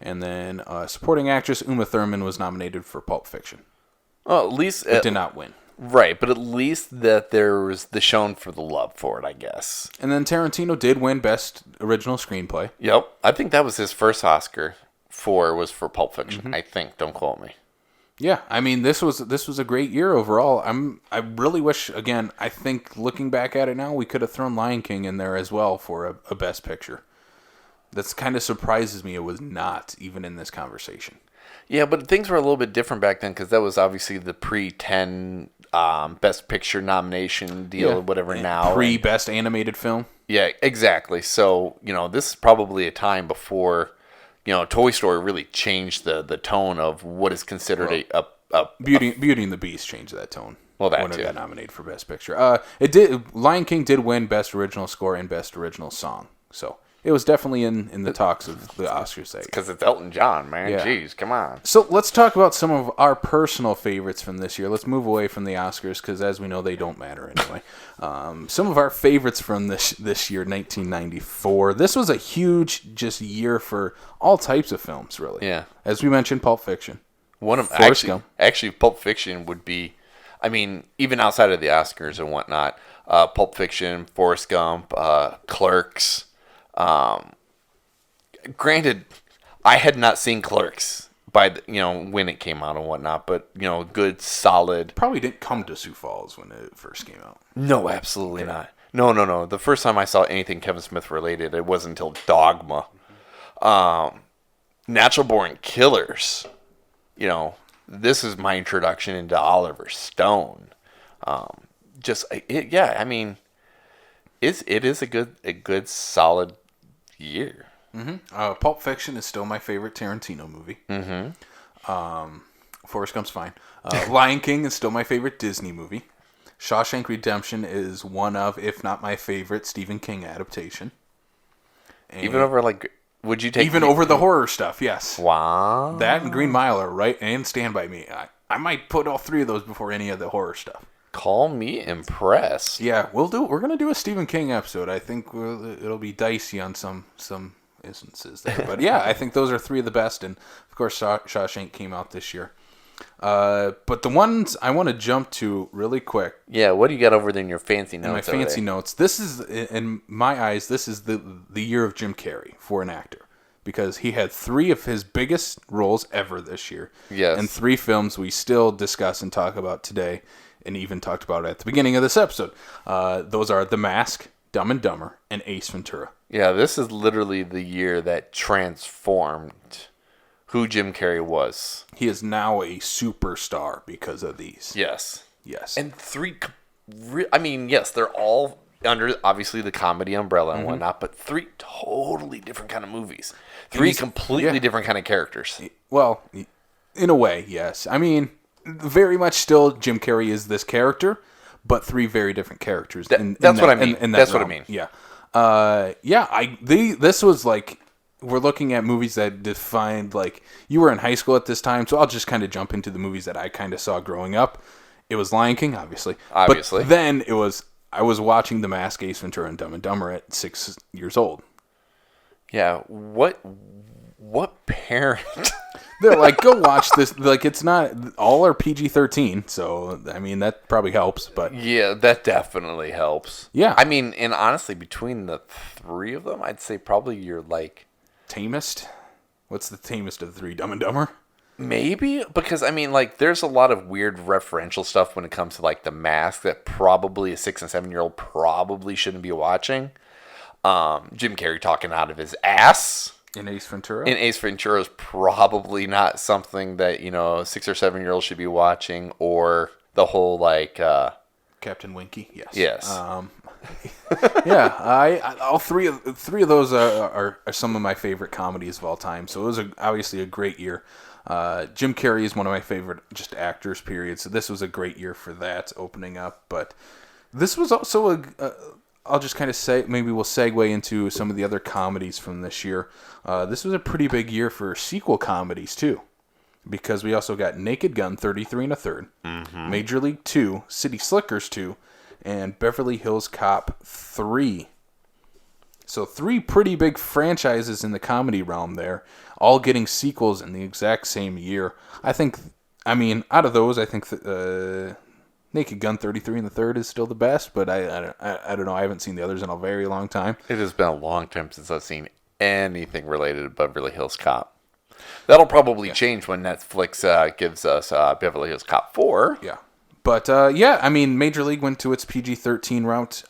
And then supporting actress Uma Thurman was nominated for Pulp Fiction. Well, at least... It did not win. Right, but at least that there was the shown for the love for it, I guess. And then Tarantino did win Best Original Screenplay. Yep. I think that was his first Oscar was for Pulp Fiction. I think. Don't quote me. Yeah, I mean, this was a great year overall. I really wish, again, I think looking back at it now, we could have thrown Lion King in there as well for a Best Picture. That's kind of surprises me it was not even in this conversation. Yeah, but things were a little bit different back then because that was obviously the pre-10 Best Picture nomination deal, whatever now. Pre-Best Animated Film. Yeah, exactly. So, this is probably a time before, Toy Story really changed the tone of what is considered Beauty and the Beast changed that tone. Well, that when too. It got nominated for Best Picture. Lion King did win Best Original Score and Best Original Song. So it was definitely in the talks of the Oscars. Because it's Elton John, man. Yeah. Jeez, come on. So let's talk about some of our personal favorites from this year. Let's move away from the Oscars because, as we know, they don't matter anyway. Some of our favorites from this year, 1994. This was a huge just year for all types of films, really. Yeah. As we mentioned, Pulp Fiction. One of Forrest Gump. actually, Pulp Fiction would be, I mean, even outside of the Oscars and whatnot, Pulp Fiction, Forrest Gump, Clerks. Granted, I had not seen Clerks by when it came out and whatnot, but good solid. Probably didn't come to Sioux Falls when it first came out. No, absolutely not. No. The first time I saw anything Kevin Smith related, it wasn't until Dogma. Natural Born Killers. This is my introduction into Oliver Stone. It is a good solid year. Mm-hmm. Pulp Fiction is still my favorite Tarantino movie. Mm-hmm. Forrest Gump's fine. Lion King is still my favorite Disney movie. Shawshank Redemption is one of, if not my favorite, Stephen King adaptation. And Even over would you take over the horror stuff? Yes. Wow. That and Green Mile are right, and Stand By Me. I might put all three of those before any of the horror stuff. Call me impressed. Yeah, we're gonna do a Stephen King episode. I think it'll be dicey on some instances there, but yeah, I think those are three of the best. And of course, Shawshank came out this year. But the ones I want to jump to really quick. Yeah, what do you got over there in your fancy notes? In my fancy notes. This is, in my eyes, this is the year of Jim Carrey for an actor, because he had three of his biggest roles ever this year. Yes. And three films we still discuss and talk about today, and even talked about at the beginning of this episode. Those are The Mask, Dumb and Dumber, and Ace Ventura. Yeah, this is literally the year that transformed who Jim Carrey was. He is now a superstar because of these. Yes. And yes, they're all under, obviously, the comedy umbrella and whatnot, but three totally different kind of movies. Three completely different kind of characters. Well, in a way, yes. I mean, very much still Jim Carrey is this character, but three very different characters. That's what I mean. Yeah. This was like, we're looking at movies that defined, like, you were in high school at this time, so I'll just kind of jump into the movies that I kind of saw growing up. It was Lion King, obviously. But then I was watching The Mask, Ace Ventura, and Dumb and Dumber at 6 years old. Yeah, what parent? They're like, go watch this. Like, it's not, all are PG-13, so, I mean, that probably helps, but. Yeah, that definitely helps. Yeah. I mean, and honestly, between the three of them, I'd say probably you're like. Tamest? What's the tamest of the three? Dumb and Dumber? Maybe, because I mean, like, there's a lot of weird referential stuff when it comes to like The Mask that probably a 6 and 7-year-old probably shouldn't be watching. Jim Carrey talking out of his ass in Ace Ventura. Is probably not something that 6 or 7-year-olds should be watching, or the whole like Captain Winky. Yes. Yes. Yeah, I all three of those are some of my favorite comedies of all time. So it was obviously a great year. Jim Carrey is one of my favorite just actors, period. So this was a great year for that opening up. But this was also I'll just kind of say, maybe we'll segue into some of the other comedies from this year. This was a pretty big year for sequel comedies too, because we also got Naked Gun 33 1/3, Major League 2, City Slickers 2, and Beverly Hills Cop 3. So three pretty big franchises in the comedy realm there, all getting sequels in the exact same year. Out of those, I think Naked Gun 33 1/3 is still the best, but I don't know. I haven't seen the others in a very long time. It has been a long time since I've seen anything related to Beverly Hills Cop. That'll probably change when Netflix gives us Beverly Hills Cop 4. Yeah. But, Major League went to its PG-13 route.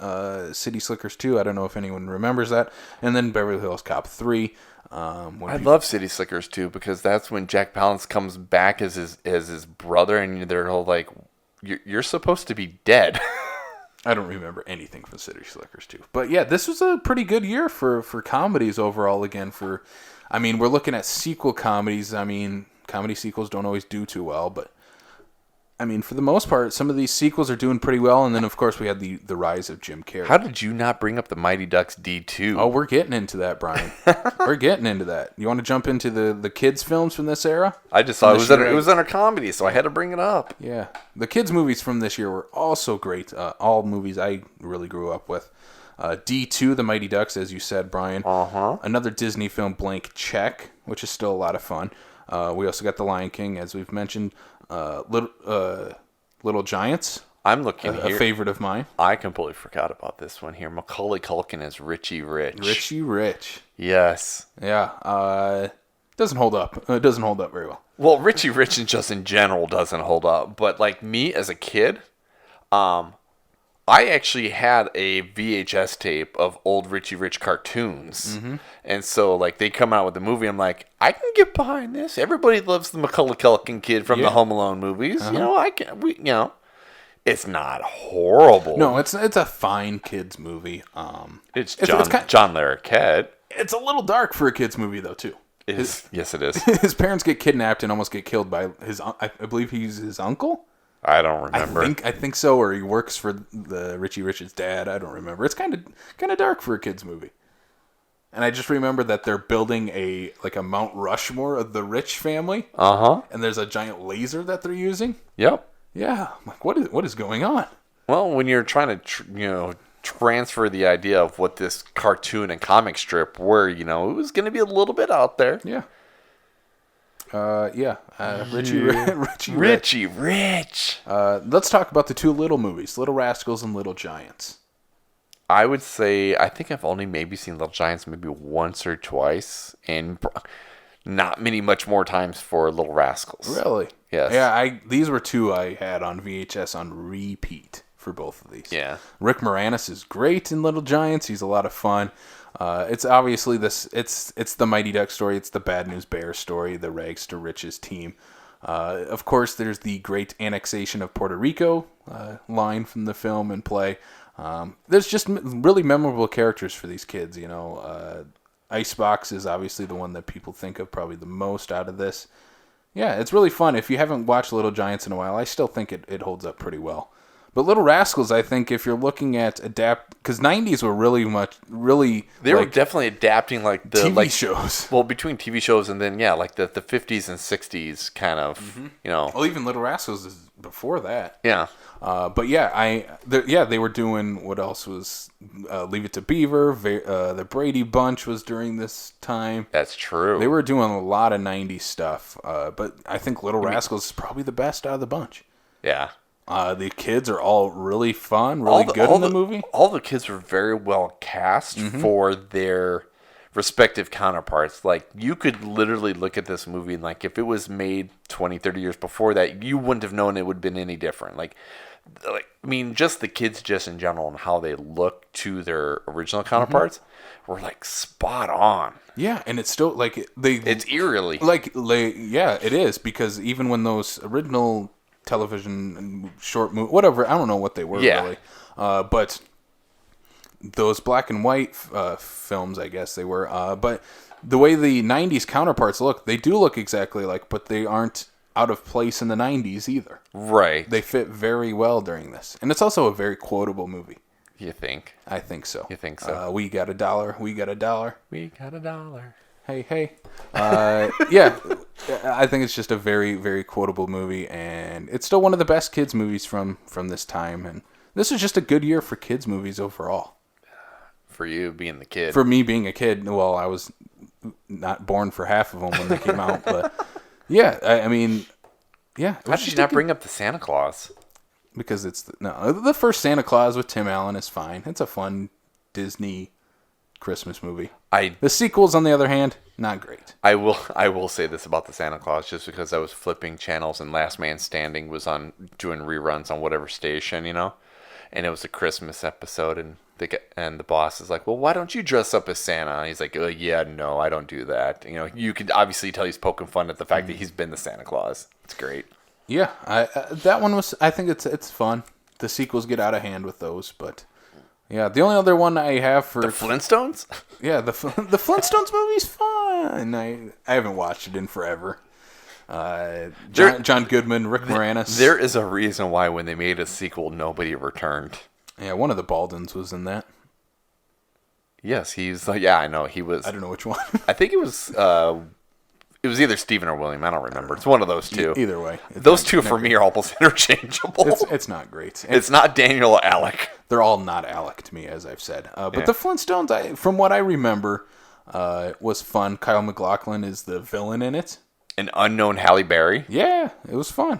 City Slickers 2, I don't know if anyone remembers that. And then Beverly Hills Cop 3. I love City Slickers 2 because that's when Jack Palance comes back as his brother, and they're all like, you're supposed to be dead. I don't remember anything from City Slickers 2. But, yeah, this was a pretty good year for comedies overall again. We're looking at sequel comedies. I mean, comedy sequels don't always do too well, but I mean, for the most part, some of these sequels are doing pretty well, and then of course we had the rise of Jim Carrey. How did you not bring up the Mighty Ducks D2? Oh, we're getting into that, Brian. We're getting into that. You want to jump into the kids' films from this era? I just thought it was under comedy, so I had to bring it up. Yeah. The kids' movies from this year were also great. All movies I really grew up with. D2, The Mighty Ducks, as you said, Brian. Uh-huh. Another Disney film, Blank Check, which is still a lot of fun. We also got The Lion King, as we've mentioned. Little Giants, I'm looking a here. favorite of mine. I completely forgot about this one here. Macaulay Culkin as Richie Rich. Richie Rich. Yes. Yeah. Doesn't hold up. It doesn't hold up very well. Well, Richie Rich and just in general doesn't hold up. But like me as a kid, I actually had a VHS tape of old Richie Rich cartoons. Mm-hmm. And so like they come out with the movie, I'm like, I can get behind this. Everybody loves the Macaulay Culkin kid from the Home Alone movies. Uh-huh. You know, it's not horrible. No, it's a fine kids movie. It's John Larroquette. It's a little dark for a kids movie though too. Yes, it is. His parents get kidnapped and almost get killed by I believe he's his uncle. I don't remember. I think so, or he works for the Richie Rich's dad. I don't remember. It's kind of dark for a kids movie. And I just remember that they're building a Mount Rushmore of the Rich family. And there's a giant laser that they're using. Yep. Yeah. I'm like, what is going on? Well, when you're trying to transfer the idea of what this cartoon and comic strip were, it was going to be a little bit out there. Yeah. Richie Rich. Let's talk about the two Little movies, Little Rascals and Little Giants. I would say I think I've only maybe seen Little Giants maybe once or twice, and not much more times for Little Rascals. Really? Yes. Yeah, these were two I had on VHS on repeat for both of these. Yeah. Rick Moranis is great in Little Giants. He's a lot of fun. It's obviously it's the Mighty Duck story. It's the Bad News Bears story, the rags to riches team. Of course, there's the great annexation of Puerto Rico line from the film and play. There's just really memorable characters for these kids. Icebox is obviously the one that people think of probably the most out of this. Yeah, it's really fun. If you haven't watched Little Giants in a while, I still think it holds up pretty well. But Little Rascals, I think, if you're looking at because 90s were really they were definitely adapting like the TV shows. Well, between TV shows and then like the 50s and 60s kind of, Well, even Little Rascals is before that. Yeah. But yeah, they were doing what else was Leave It to Beaver. The Brady Bunch was during this time. That's true. They were doing a lot of 90s stuff. But I think Little Rascals is probably the best out of the bunch. Yeah. The kids are all really fun, really good in the movie. All the kids were very well cast for their respective counterparts. Like, you could literally look at this movie and, like, if it was made 20, 30 years before that, you wouldn't have known it would have been any different. Like, I mean, just the kids just in general and how they look to their original counterparts were, like, spot on. Yeah, and it's still, like, it's eerily. Yeah, it is, because even when those original television and short movie, whatever, I don't know what they were really, but those black and white films, I guess they were, but the way the 90s counterparts look, they do look exactly like, but they aren't out of place in the 90s either. Right. They fit very well during this, and it's also a very quotable movie. You think? I think so. You think so? We got a dollar. We got a dollar. We got a dollar. Hey. Yeah, I think it's just a very, very quotable movie, and it's still one of the best kids movies from this time. And this is just a good year for kids movies overall. For you being the kid. For me being a kid, well, I was not born for half of them when they came out, but yeah, I mean, yeah. How did you not bring up the Santa Claus? Because the first Santa Claus with Tim Allen is fine. It's a fun Disney Christmas movie. The sequels, on the other hand, not great. I will say this about the Santa Claus, just because I was flipping channels and Last Man Standing was on doing reruns on whatever station, and it was a Christmas episode, and the boss is like, well, why don't you dress up as Santa? And he's like, yeah, no, I don't do that. You could obviously tell he's poking fun at the fact that he's been the Santa Claus. It's great. Yeah, that one was. I think it's fun. The sequels get out of hand with those, but yeah, the only other one I have for the Flintstones. Yeah, the Flintstones movie's fun. I haven't watched it in forever. John Goodman, Rick Moranis. There is a reason why when they made a sequel, nobody returned. Yeah, one of the Baldwins was in that. Yes, he's like, yeah, I know he was. I don't know which one. I think it was either Stephen or William. I don't remember. It's one of those two. Either way, Those two for me are almost interchangeable. It's not great. It's not Daniel or Alec. They're all not Alec to me, as I've said. But the Flintstones, from what I remember, was fun. Kyle MacLachlan is the villain in it. An unknown Halle Berry. Yeah, it was fun.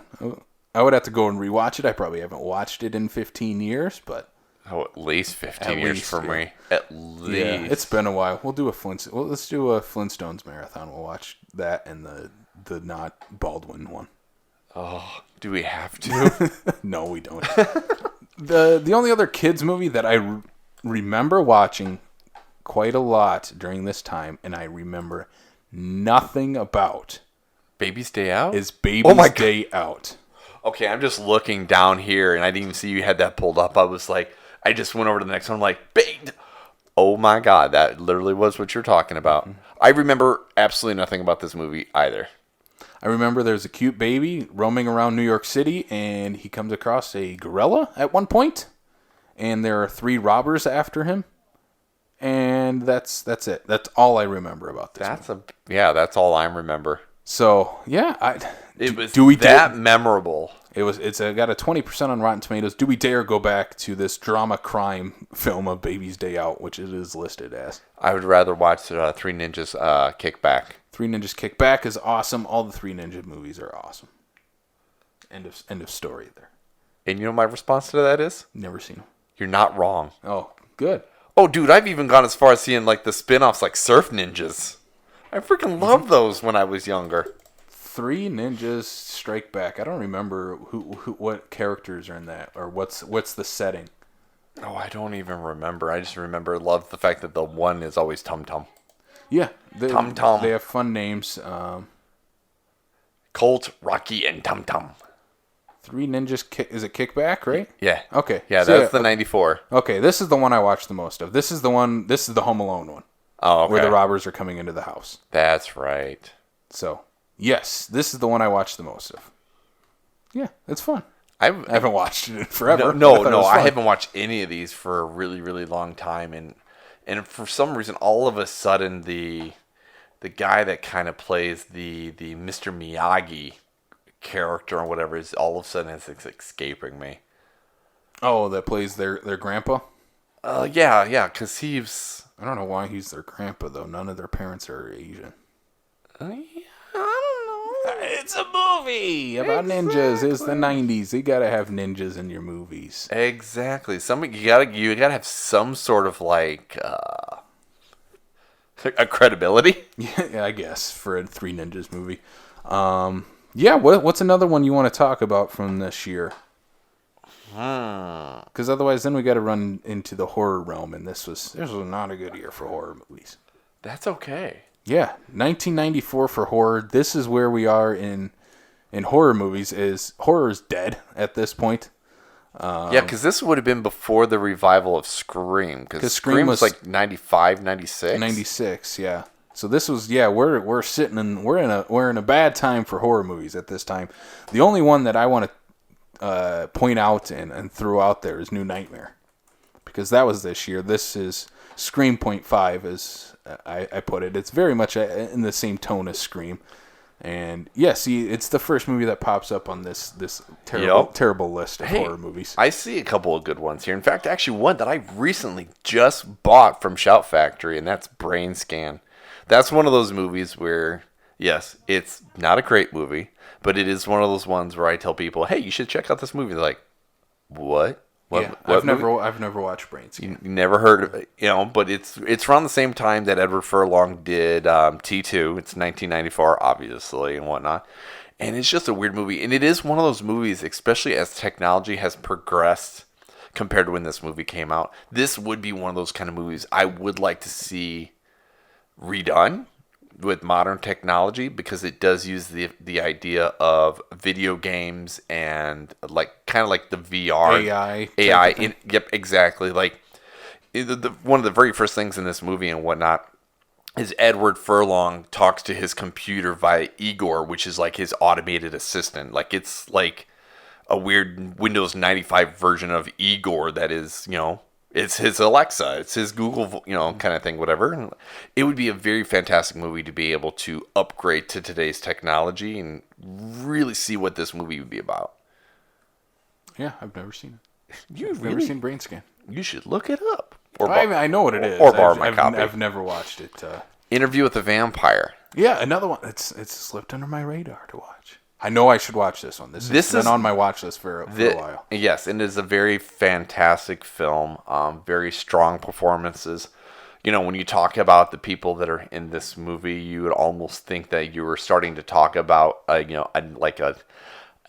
I would have to go and rewatch it. I probably haven't watched it in 15 years, but... At least 15 years for me. At least. Yeah, it's been a while. Let's do a Flintstones marathon. We'll watch that and the not Baldwin one. Oh, do we have to? No, we don't. The only other kids movie that I remember watching quite a lot during this time, and I remember nothing about, Baby's Day Out? is Baby's Day Out. Okay, I'm just looking down here, and I didn't even see you had that pulled up. I was like, I just went over to the next one. I'm like, baked. Oh my God, that literally was what you're talking about. I remember absolutely nothing about this movie either. I remember there's a cute baby roaming around New York City, and he comes across a gorilla at one point, and there are 3 robbers after him, and that's it. That's all I remember about this. That's all I remember. So yeah, It was that memorable. It's got a 20% on Rotten Tomatoes. Do we dare go back to this drama crime film of Baby's Day Out, which it is listed as? I would rather watch Three Ninjas Kick Back. Three Ninjas Kick Back is awesome. All the Three Ninja movies are awesome. End of story there. And you know my response to that is? Never seen them. You're not wrong. Oh, good. Oh, dude, I've even gone as far as seeing like the spin-offs like Surf Ninjas. I freaking loved those when I was younger. Three Ninjas Strike Back. I don't remember what characters are in that, or what's the setting. Oh, I don't even remember. I just love the fact that the one is always Tum Tum. Yeah, Tum Tum. They have fun names. Colt, Rocky, and Tum Tum. Three Ninjas. Is it Kickback, right? Yeah. Okay. Yeah, so that's the 94. Okay, this is the one I watched the most of. This is the Home Alone one. Oh, okay. Where the robbers are coming into the house. That's right. So, yes, this is the one I watched the most of. Yeah, it's fun. I haven't watched it in forever. No, I haven't watched any of these for a really, really long time, and for some reason, all of a sudden, the guy that kind of plays the Mr. Miyagi character or whatever is all of a sudden it's escaping me. Oh, that plays their grandpa? Yeah, because he's... I don't know why he's their grandpa, though. None of their parents are Asian. I don't know. It's a movie about ninjas. It's the 90s. You gotta have ninjas in your movies. Exactly. You gotta have some sort of like a credibility. Yeah, I guess for a Three Ninjas movie. Yeah. What's another one you want to talk about from this year? Because otherwise, then we got to run into the horror realm, and this was not a good year for horror movies. That's okay. Yeah, 1994 for horror. This is where we are in horror movies. Horror is dead at this point. Yeah, because this would have been before the revival of Scream. Because Scream was like 95, 96. 96, yeah. So this was we're in a bad time for horror movies at this time. The only one that I want to point out and throw out there is New Nightmare, because that was this year. This is Scream .5 as I put it. It's very much in the same tone as Scream, and it's the first movie that pops up on this terrible list of horror movies. I see a couple of good ones here. In fact, actually one that I recently just bought from Shout Factory, and that's Brain Scan. That's one of those movies where, yes, it's not a great movie, but it is one of those ones where I tell people, hey, you should check out this movie. They're like, what? What I've never watched Brain Scan. You never heard of it, but it's around the same time that Edward Furlong did T2. It's 1994, obviously, and whatnot. And it's just a weird movie. And it is one of those movies, especially as technology has progressed compared to when this movie came out. This would be one of those kind of movies I would like to see redone with modern technology, because it does use the idea of video games and kind of like the VR AI. Yep, exactly. Like one of the very first things in this movie and whatnot is Edward Furlong talks to his computer via Igor, which is like his automated assistant. Like it's like a weird Windows 95 version of Igor that is, it's his Alexa, it's his Google, kind of thing, whatever. And it would be a very fantastic movie to be able to upgrade to today's technology and really see what this movie would be about. Yeah, I've never seen it. You've Never seen Brain Scan. You should look it up. I know what it is. Or borrow my I've, copy. I've never watched it. Interview with the Vampire. Yeah, another one. It's slipped under my radar to watch. I know I should watch this one. This has been on my watch list for a while. Yes, and it is a very fantastic film. Very strong performances. When you talk about the people that are in this movie, you would almost think that you were starting to talk about, a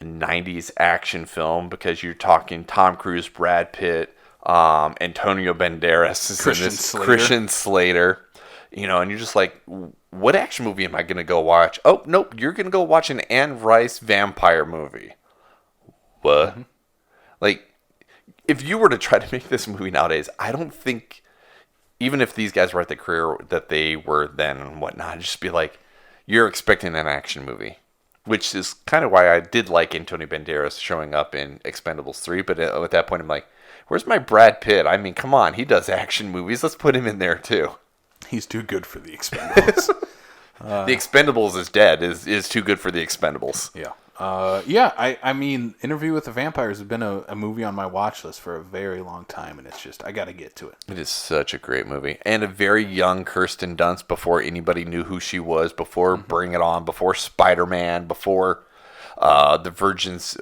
90s action film, because you're talking Tom Cruise, Brad Pitt, Antonio Banderas is in this, Christian Slater, and you're just like, what action movie am I going to go watch? Oh, nope, you're going to go watch an Anne Rice vampire movie. What? Mm-hmm. Like, if you were to try to make this movie nowadays, I don't think, even if these guys were at the career that they were then and whatnot, it'd just be like, you're expecting an action movie. Which is kind of why I did like Antonio Banderas showing up in Expendables 3, but at that point I'm like, where's my Brad Pitt? I mean, come on, he does action movies. Let's put him in there too. He's too good for the Expendables. The Expendables is dead. Is too good for the Expendables. Yeah. I mean, Interview with the Vampire has been a movie on my watch list for a very long time, and it's just, I got to get to it. It is such a great movie. And a very young Kirsten Dunst before anybody knew who she was, before Bring It On, before Spider-Man, before the Virgins.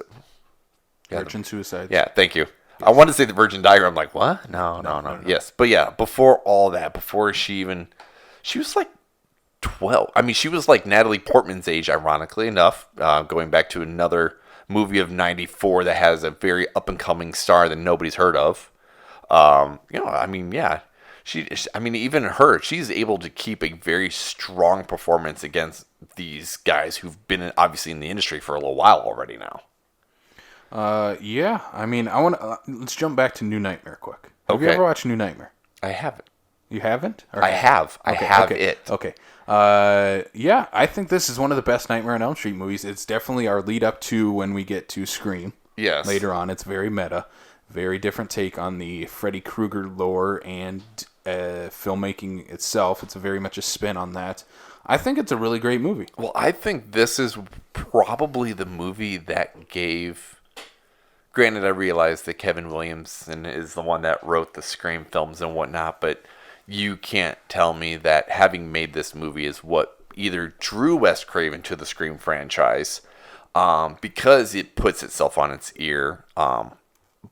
Virgin Suicides. Yeah, thank you. Yes. I wanted to say the Virgin Diagram. I'm like, what? No. Yes. But yeah, before all that, before she was like 12. I mean, she was like Natalie Portman's age, ironically enough, going back to another movie of 94 that has a very up-and-coming star that nobody's heard of. Even her, she's able to keep a very strong performance against these guys who've been obviously in the industry for a little while already now. Yeah. I mean, let's jump back to New Nightmare quick. Have you Okay. ever watched New Nightmare? I haven't. You haven't? I have. I have okay. it. Okay. Yeah, I think this is one of the best Nightmare on Elm Street movies. It's definitely our lead up to when we get to Scream. Yes. Later on, it's very meta, very different take on the Freddy Krueger lore and filmmaking itself. It's very much a spin on that. I think it's a really great movie. Well, I think this is probably the movie that gave... Granted, I realize that Kevin Williamson is the one that wrote the Scream films and whatnot, but you can't tell me that having made this movie is what either drew Wes Craven to the Scream franchise, because it puts itself on its ear,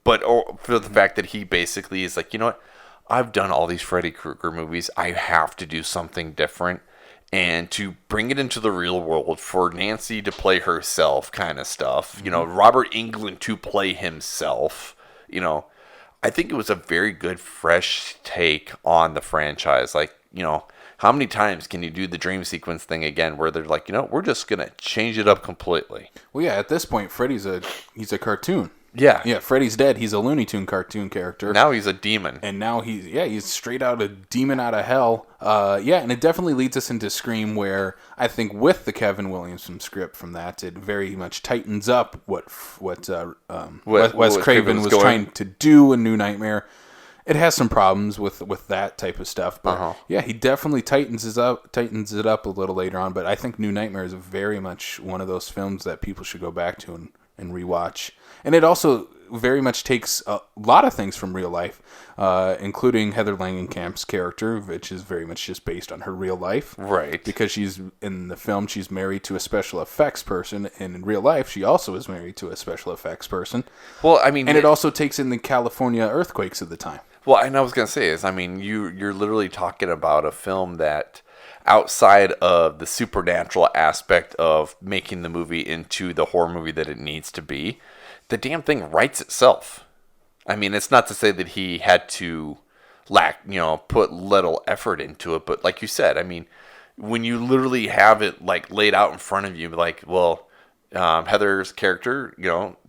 but for the fact that he basically is like, you know what, I've done all these Freddy Krueger movies, I have to do something different, and to bring it into the real world for Nancy to play herself kind of stuff, Robert Englund to play himself, I think it was a very good, fresh take on the franchise. Like, how many times can you do the dream sequence thing again where they're like, we're just going to change it up completely? Well, yeah, at this point, Freddy's he's a cartoon. Yeah. Yeah, Freddy's dead. He's a Looney Tune cartoon character. Now he's a demon. And now he's straight out a demon out of hell. And it definitely leads us into Scream, where I think with the Kevin Williamson script from that, it very much tightens up what Wes Craven was trying to do in New Nightmare. It has some problems with that type of stuff, but yeah, he definitely tightens it up a little later on. But I think New Nightmare is very much one of those films that people should go back to and rewatch. And it also very much takes a lot of things from real life, including Heather Langenkamp's character, which is very much just based on her real life. Right. Because in the film, she's married to a special effects person, and in real life, she also is married to a special effects person. Well, I mean... And it also takes in the California earthquakes of the time. Well, and I was going to say you're literally talking about a film that, outside of the supernatural aspect of making the movie into the horror movie that it needs to be, the damn thing writes itself. I mean, it's not to say that he had to put little effort into it, but like you said, I mean, when you literally have it like laid out in front of you, like, well, Heather's character,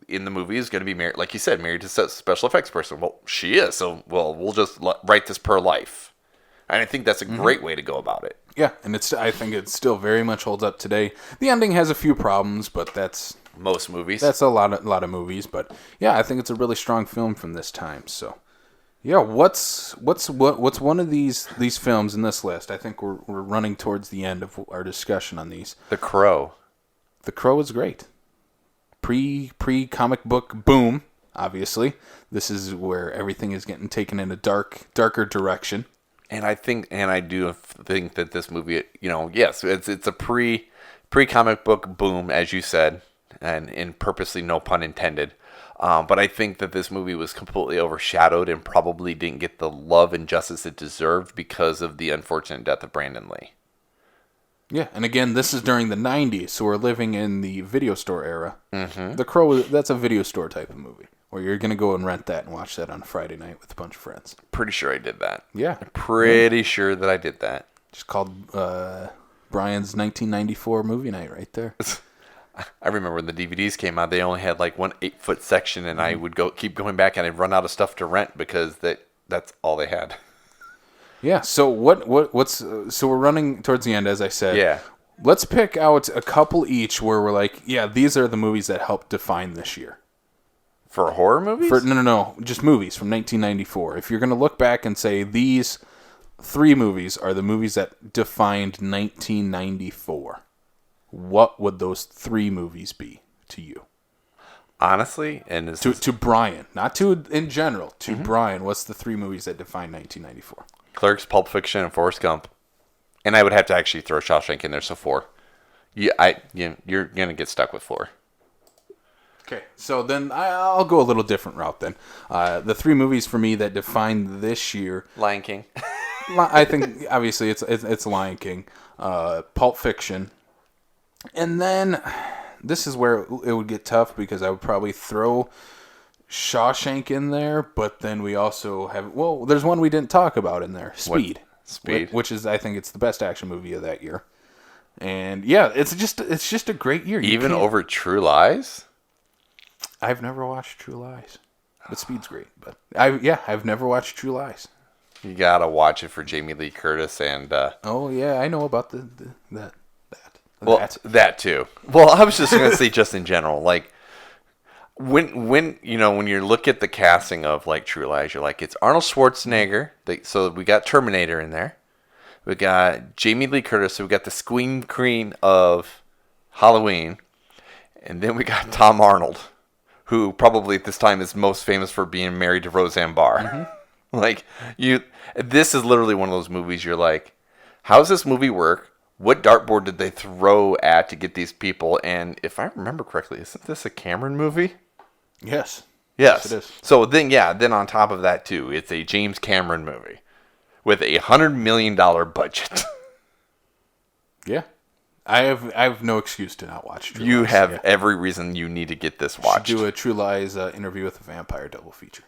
in the movie is going to be married, like you said, married to a special effects person. Well, she is, so we'll just write this per life. And I think that's a great way to go about it. Yeah, and I think it still very much holds up today. The ending has a few problems, but that's Most movies. a lot of movies. But yeah, I think it's a really strong film from this time. So yeah, what's one of these films in this list? I think we're running towards the end of our discussion on these. The Crow. The Crow is great. Pre comic book boom. Obviously, this is where everything is getting taken in a darker direction. And I do think that this movie, yes, it's a pre comic book boom, as you said, and purposely no pun intended. But I think that this movie was completely overshadowed and probably didn't get the love and justice it deserved because of the unfortunate death of Brandon Lee. Yeah, and again, this is during the 90s, so we're living in the video store era. Mm-hmm. The Crow, that's a video store type of movie, where you're going to go and rent that and watch that on a Friday night with a bunch of friends. Pretty sure I did that. Yeah. Pretty sure that I did that. Just called Brian's 1994 movie night right there. I remember when the DVDs came out, they only had like one 8-foot section, and I would keep going back, and I'd run out of stuff to rent because that's all they had. Yeah. So so we're running towards the end, as I said. Yeah. Let's pick out a couple each where we're like, yeah, these are the movies that helped define this year. For horror movies? No, just movies from 1994. If you're going to look back and say these 3 movies are the movies that defined 1994, what would those 3 movies be to you? Honestly, and this to Brian, not to in general, to Brian, what's the 3 movies that defined 1994? Clerks, Pulp Fiction, and Forrest Gump. And I would have to actually throw Shawshank in there, so 4. You're going to get stuck with 4. Okay, so then I'll go a little different route then. The 3 movies for me that defined this year, Lion King. I think obviously it's Lion King, Pulp Fiction, and then this is where it would get tough because I would probably throw Shawshank in there, but then we also have there's one we didn't talk about in there, Speed. Which is, I think it's the best action movie of that year. And yeah, it's just a great year. Even over True Lies? I've never watched True Lies. But Speed's great. But I've never watched True Lies. You gotta watch it for Jamie Lee Curtis and oh yeah, I know about that. That too. Well, I was just gonna say just in general, like when you look at the casting of like True Lies, you're like, it's Arnold Schwarzenegger. So we got Terminator in there. We got Jamie Lee Curtis. So we got the Scream Queen of Halloween, and then we got Tom Arnold, who probably at this time is most famous for being married to Roseanne Barr. Mm-hmm. Like this is literally one of those movies. You're like, how does this movie work? What dartboard did they throw at to get these people? And if I remember correctly, isn't this a Cameron movie? Yes. Yes. It is. So then on top of that too, it's a James Cameron movie with $100 million budget. Yeah. I have no excuse to not watch True Lies. You have every reason you need to get this watched. Should do a True Lies Interview with a Vampire double feature.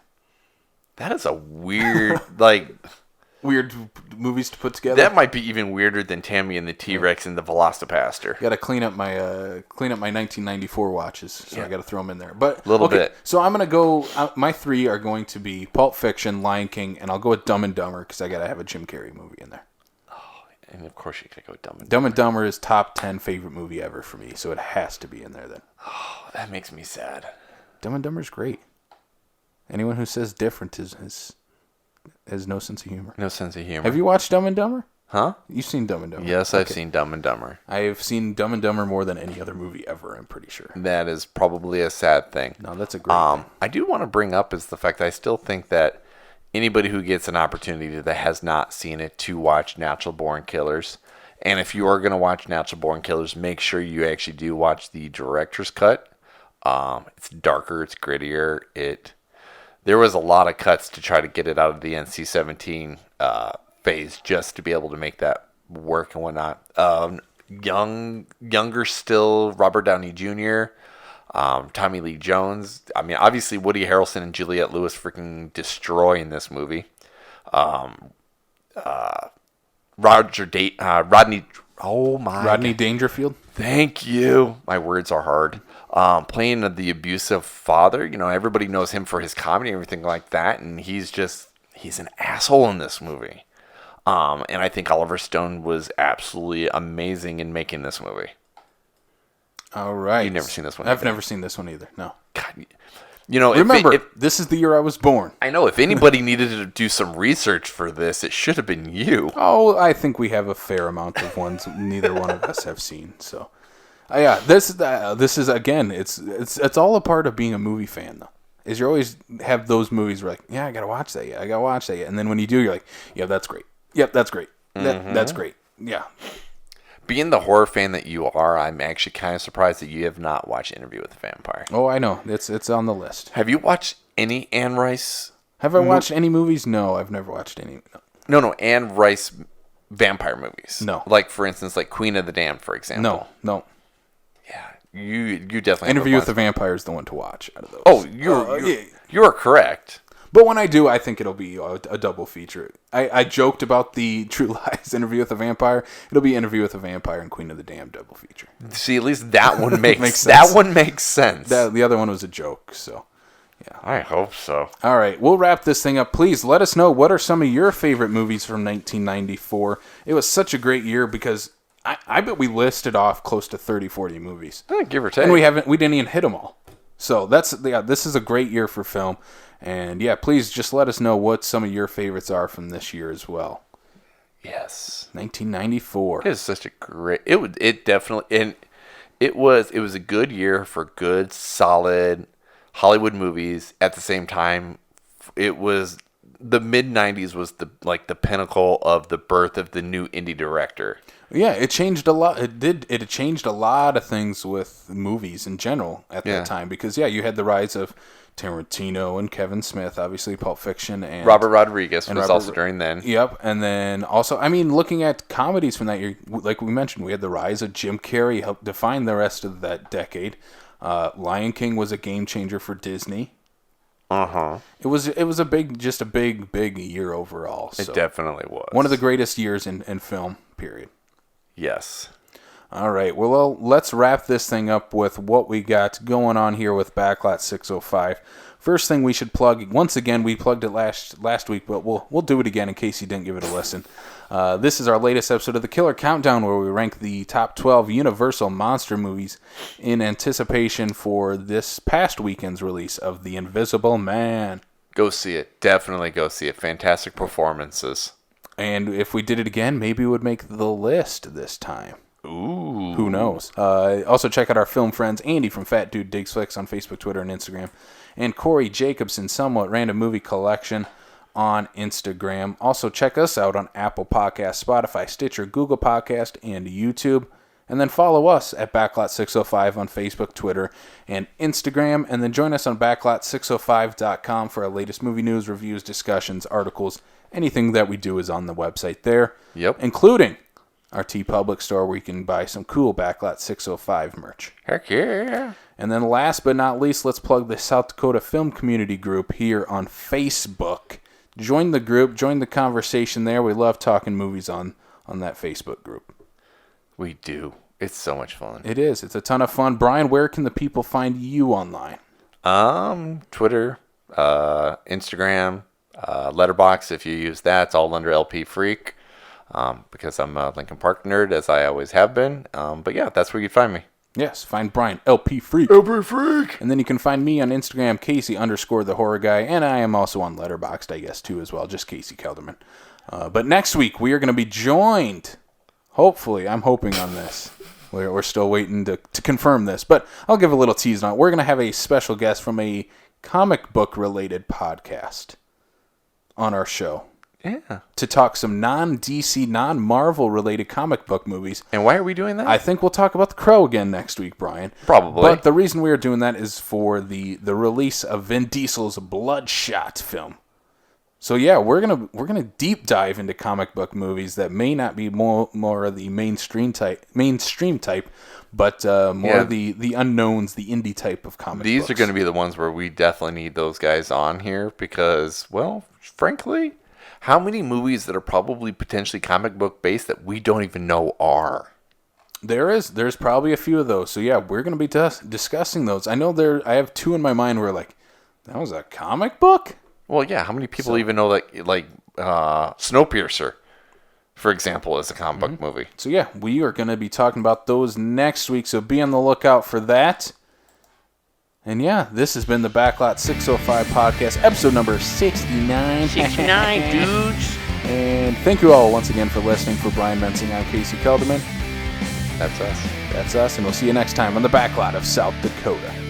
That is a weird, weird movies to put together. That might be even weirder than Tammy and the T-Rex and the Velocipaster. Got to clean up my 1994 watches, so I got to throw them in there. But a little bit. So I'm gonna go. My 3 are going to be Pulp Fiction, Lion King, and I'll go with Dumb and Dumber because I got to have a Jim Carrey movie in there. Oh, and of course you gotta go with Dumb and Dumber. Dumb and Dumber is top 10 favorite movie ever for me, so it has to be in there then. Oh, that makes me sad. Dumb and Dumber is great. Anyone who says different has no sense of humor. No sense of humor. Have you watched Dumb and Dumber? Huh? You've seen Dumb and Dumber? Yes, I've seen Dumb and Dumber. I have seen Dumb and Dumber more than any other movie ever, I'm pretty sure. That is probably a sad thing. No, that's a great thing. I do want to bring up is the fact that I still think that anybody who gets an opportunity that has not seen it to watch Natural Born Killers, and if you are going to watch Natural Born Killers, make sure you actually do watch the director's cut. It's darker, it's grittier, There was a lot of cuts to try to get it out of the NC-17 phase just to be able to make that work and whatnot. Younger still, Robert Downey Jr., Tommy Lee Jones. I mean, obviously Woody Harrelson and Juliette Lewis freaking destroy in this movie. Rodney Dangerfield. Thank you. My words are hard. Playing the abusive father, everybody knows him for his comedy and everything like that, and he's an asshole in this movie. And I think Oliver Stone was absolutely amazing in making this movie. All right. You've never seen this one I've either. never seen this one either. No. God, you know, Remember, if this is the year I was born. I know if anybody needed to do some research for this, it should have been you. Oh, I think we have a fair amount of ones neither one of us have seen. So, yeah, this is again, it's all a part of being a movie fan, though. Is you always have those movies where like, yeah, I gotta watch that. Yeah, I gotta watch that. Yeah. And then when you do, you're like, yeah, that's great. Yep, that's great. That's great. Yeah. Being the horror fan that you are, I'm actually kind of surprised that you have not watched Interview with the Vampire. Oh, I know. It's on the list. Have you watched any Anne Rice? Have I watched any movies? No, I've never watched any. No, Anne Rice vampire movies. No. Like, for instance, like Queen of the Damned, for example. No. Yeah, you definitely Interview with the have Vampire is the one to watch out of those. Oh, yeah. you're correct. But when I do, I think it'll be a double feature. I joked about the True Lies Interview with the Vampire. It'll be Interview with the Vampire and Queen of the Damned double feature. See, at least that one makes, Makes sense. that one makes sense. The other one was a joke, so... I hope so. All right, we'll wrap this thing up. Please let us know what are some of your favorite movies from 1994. It was such a great year because I bet we listed off close to 30, 40 movies. Give or take. And we didn't even hit them all. So this is a great year for film. And yeah, please just let us know what some of your favorites are from this year as well. Yes. 1994. It was such a great... It definitely... And it was a good year for good, solid Hollywood movies. At the same time, it was... The mid-90s was the pinnacle of the birth of the new indie director. Yeah, it changed a lot. It changed a lot of things with movies in general at that time. Because, you had the rise of Tarantino and Kevin Smith, obviously Pulp Fiction, and Robert Rodriguez was also during then. Yep, and then also, looking at comedies from that year, like we mentioned, we had the rise of Jim Carrey, helped define the rest of that decade. Lion King was a game changer for Disney. It was a big year overall. So. It definitely was one of the greatest years in film. Period. Yes. All right, well, let's wrap this thing up with what we got going on here with Backlot 605. First thing we should plug, once again, we plugged it last week, but we'll do it again in case you didn't give it a listen. This is our latest episode of the Killer Countdown, where we rank the top 12 Universal monster movies in anticipation for this past weekend's release of The Invisible Man. Go see it. Definitely go see it. Fantastic performances. And if we did it again, maybe it would make the list this time. Ooh. Who knows? Also, check out our film friends, Andy from Fat Dude Digs Flicks on Facebook, Twitter, and Instagram, and Corey Jacobson, Somewhat Random Movie Collection on Instagram. Also, check us out on Apple Podcasts, Spotify, Stitcher, Google Podcast, and YouTube. And then follow us at Backlot605 on Facebook, Twitter, and Instagram. And then join us on Backlot605.com for our latest movie news, reviews, discussions, articles. Anything that we do is on the website there. Yep. Including our TeePublic store where you can buy some cool Backlot 605 merch. Heck yeah. And then last but not least, let's plug the South Dakota Film Community Group here on Facebook. Join the group, join the conversation there. We love talking movies on that Facebook group. We do. It's so much fun. It is. It's a ton of fun. Brian, where can the people find you online? Twitter, Instagram, Letterboxd. If you use that, it's all under LP Freak. Because I'm a Linkin Park nerd, as I always have been. But yeah, that's where you find me. Yes, find Brian, LP Freak. LP Freak! And then you can find me on Instagram, Casey_the_horror_guy. And I am also on Letterboxd, I guess, too, as well. Just Casey Kelderman. But next week, we are going to be joined. Hopefully, I'm hoping on this. We're still waiting to confirm this. But I'll give a little tease on it. We're going to have a special guest from a comic book-related podcast on our show. Yeah. To talk some non-DC, non-Marvel related comic book movies. And why are we doing that? I think we'll talk about The Crow again next week, Brian. Probably. But the reason we are doing that is for the release of Vin Diesel's Bloodshot film. So yeah, we're gonna deep dive into comic book movies that may not be more of the mainstream type, but more of the unknowns, the indie type of comic books. These are going to be the ones where we definitely need those guys on here because, well, frankly, how many movies that are probably potentially comic book based that we don't even know are? There's probably a few of those. So yeah, we're going to be discussing those. I know I have two in my mind where like, that was a comic book? Well, yeah. How many people even know that, like Snowpiercer? for example, as a comic book movie. So yeah, we are going to be talking about those next week, so be on the lookout for that. And yeah, this has been the Backlot 605 podcast, episode number 69. 69, dudes. And thank you all once again for listening. For Brian Mensing, I'm Casey Kelderman. That's us. That's us, and we'll see you next time on the Backlot of South Dakota.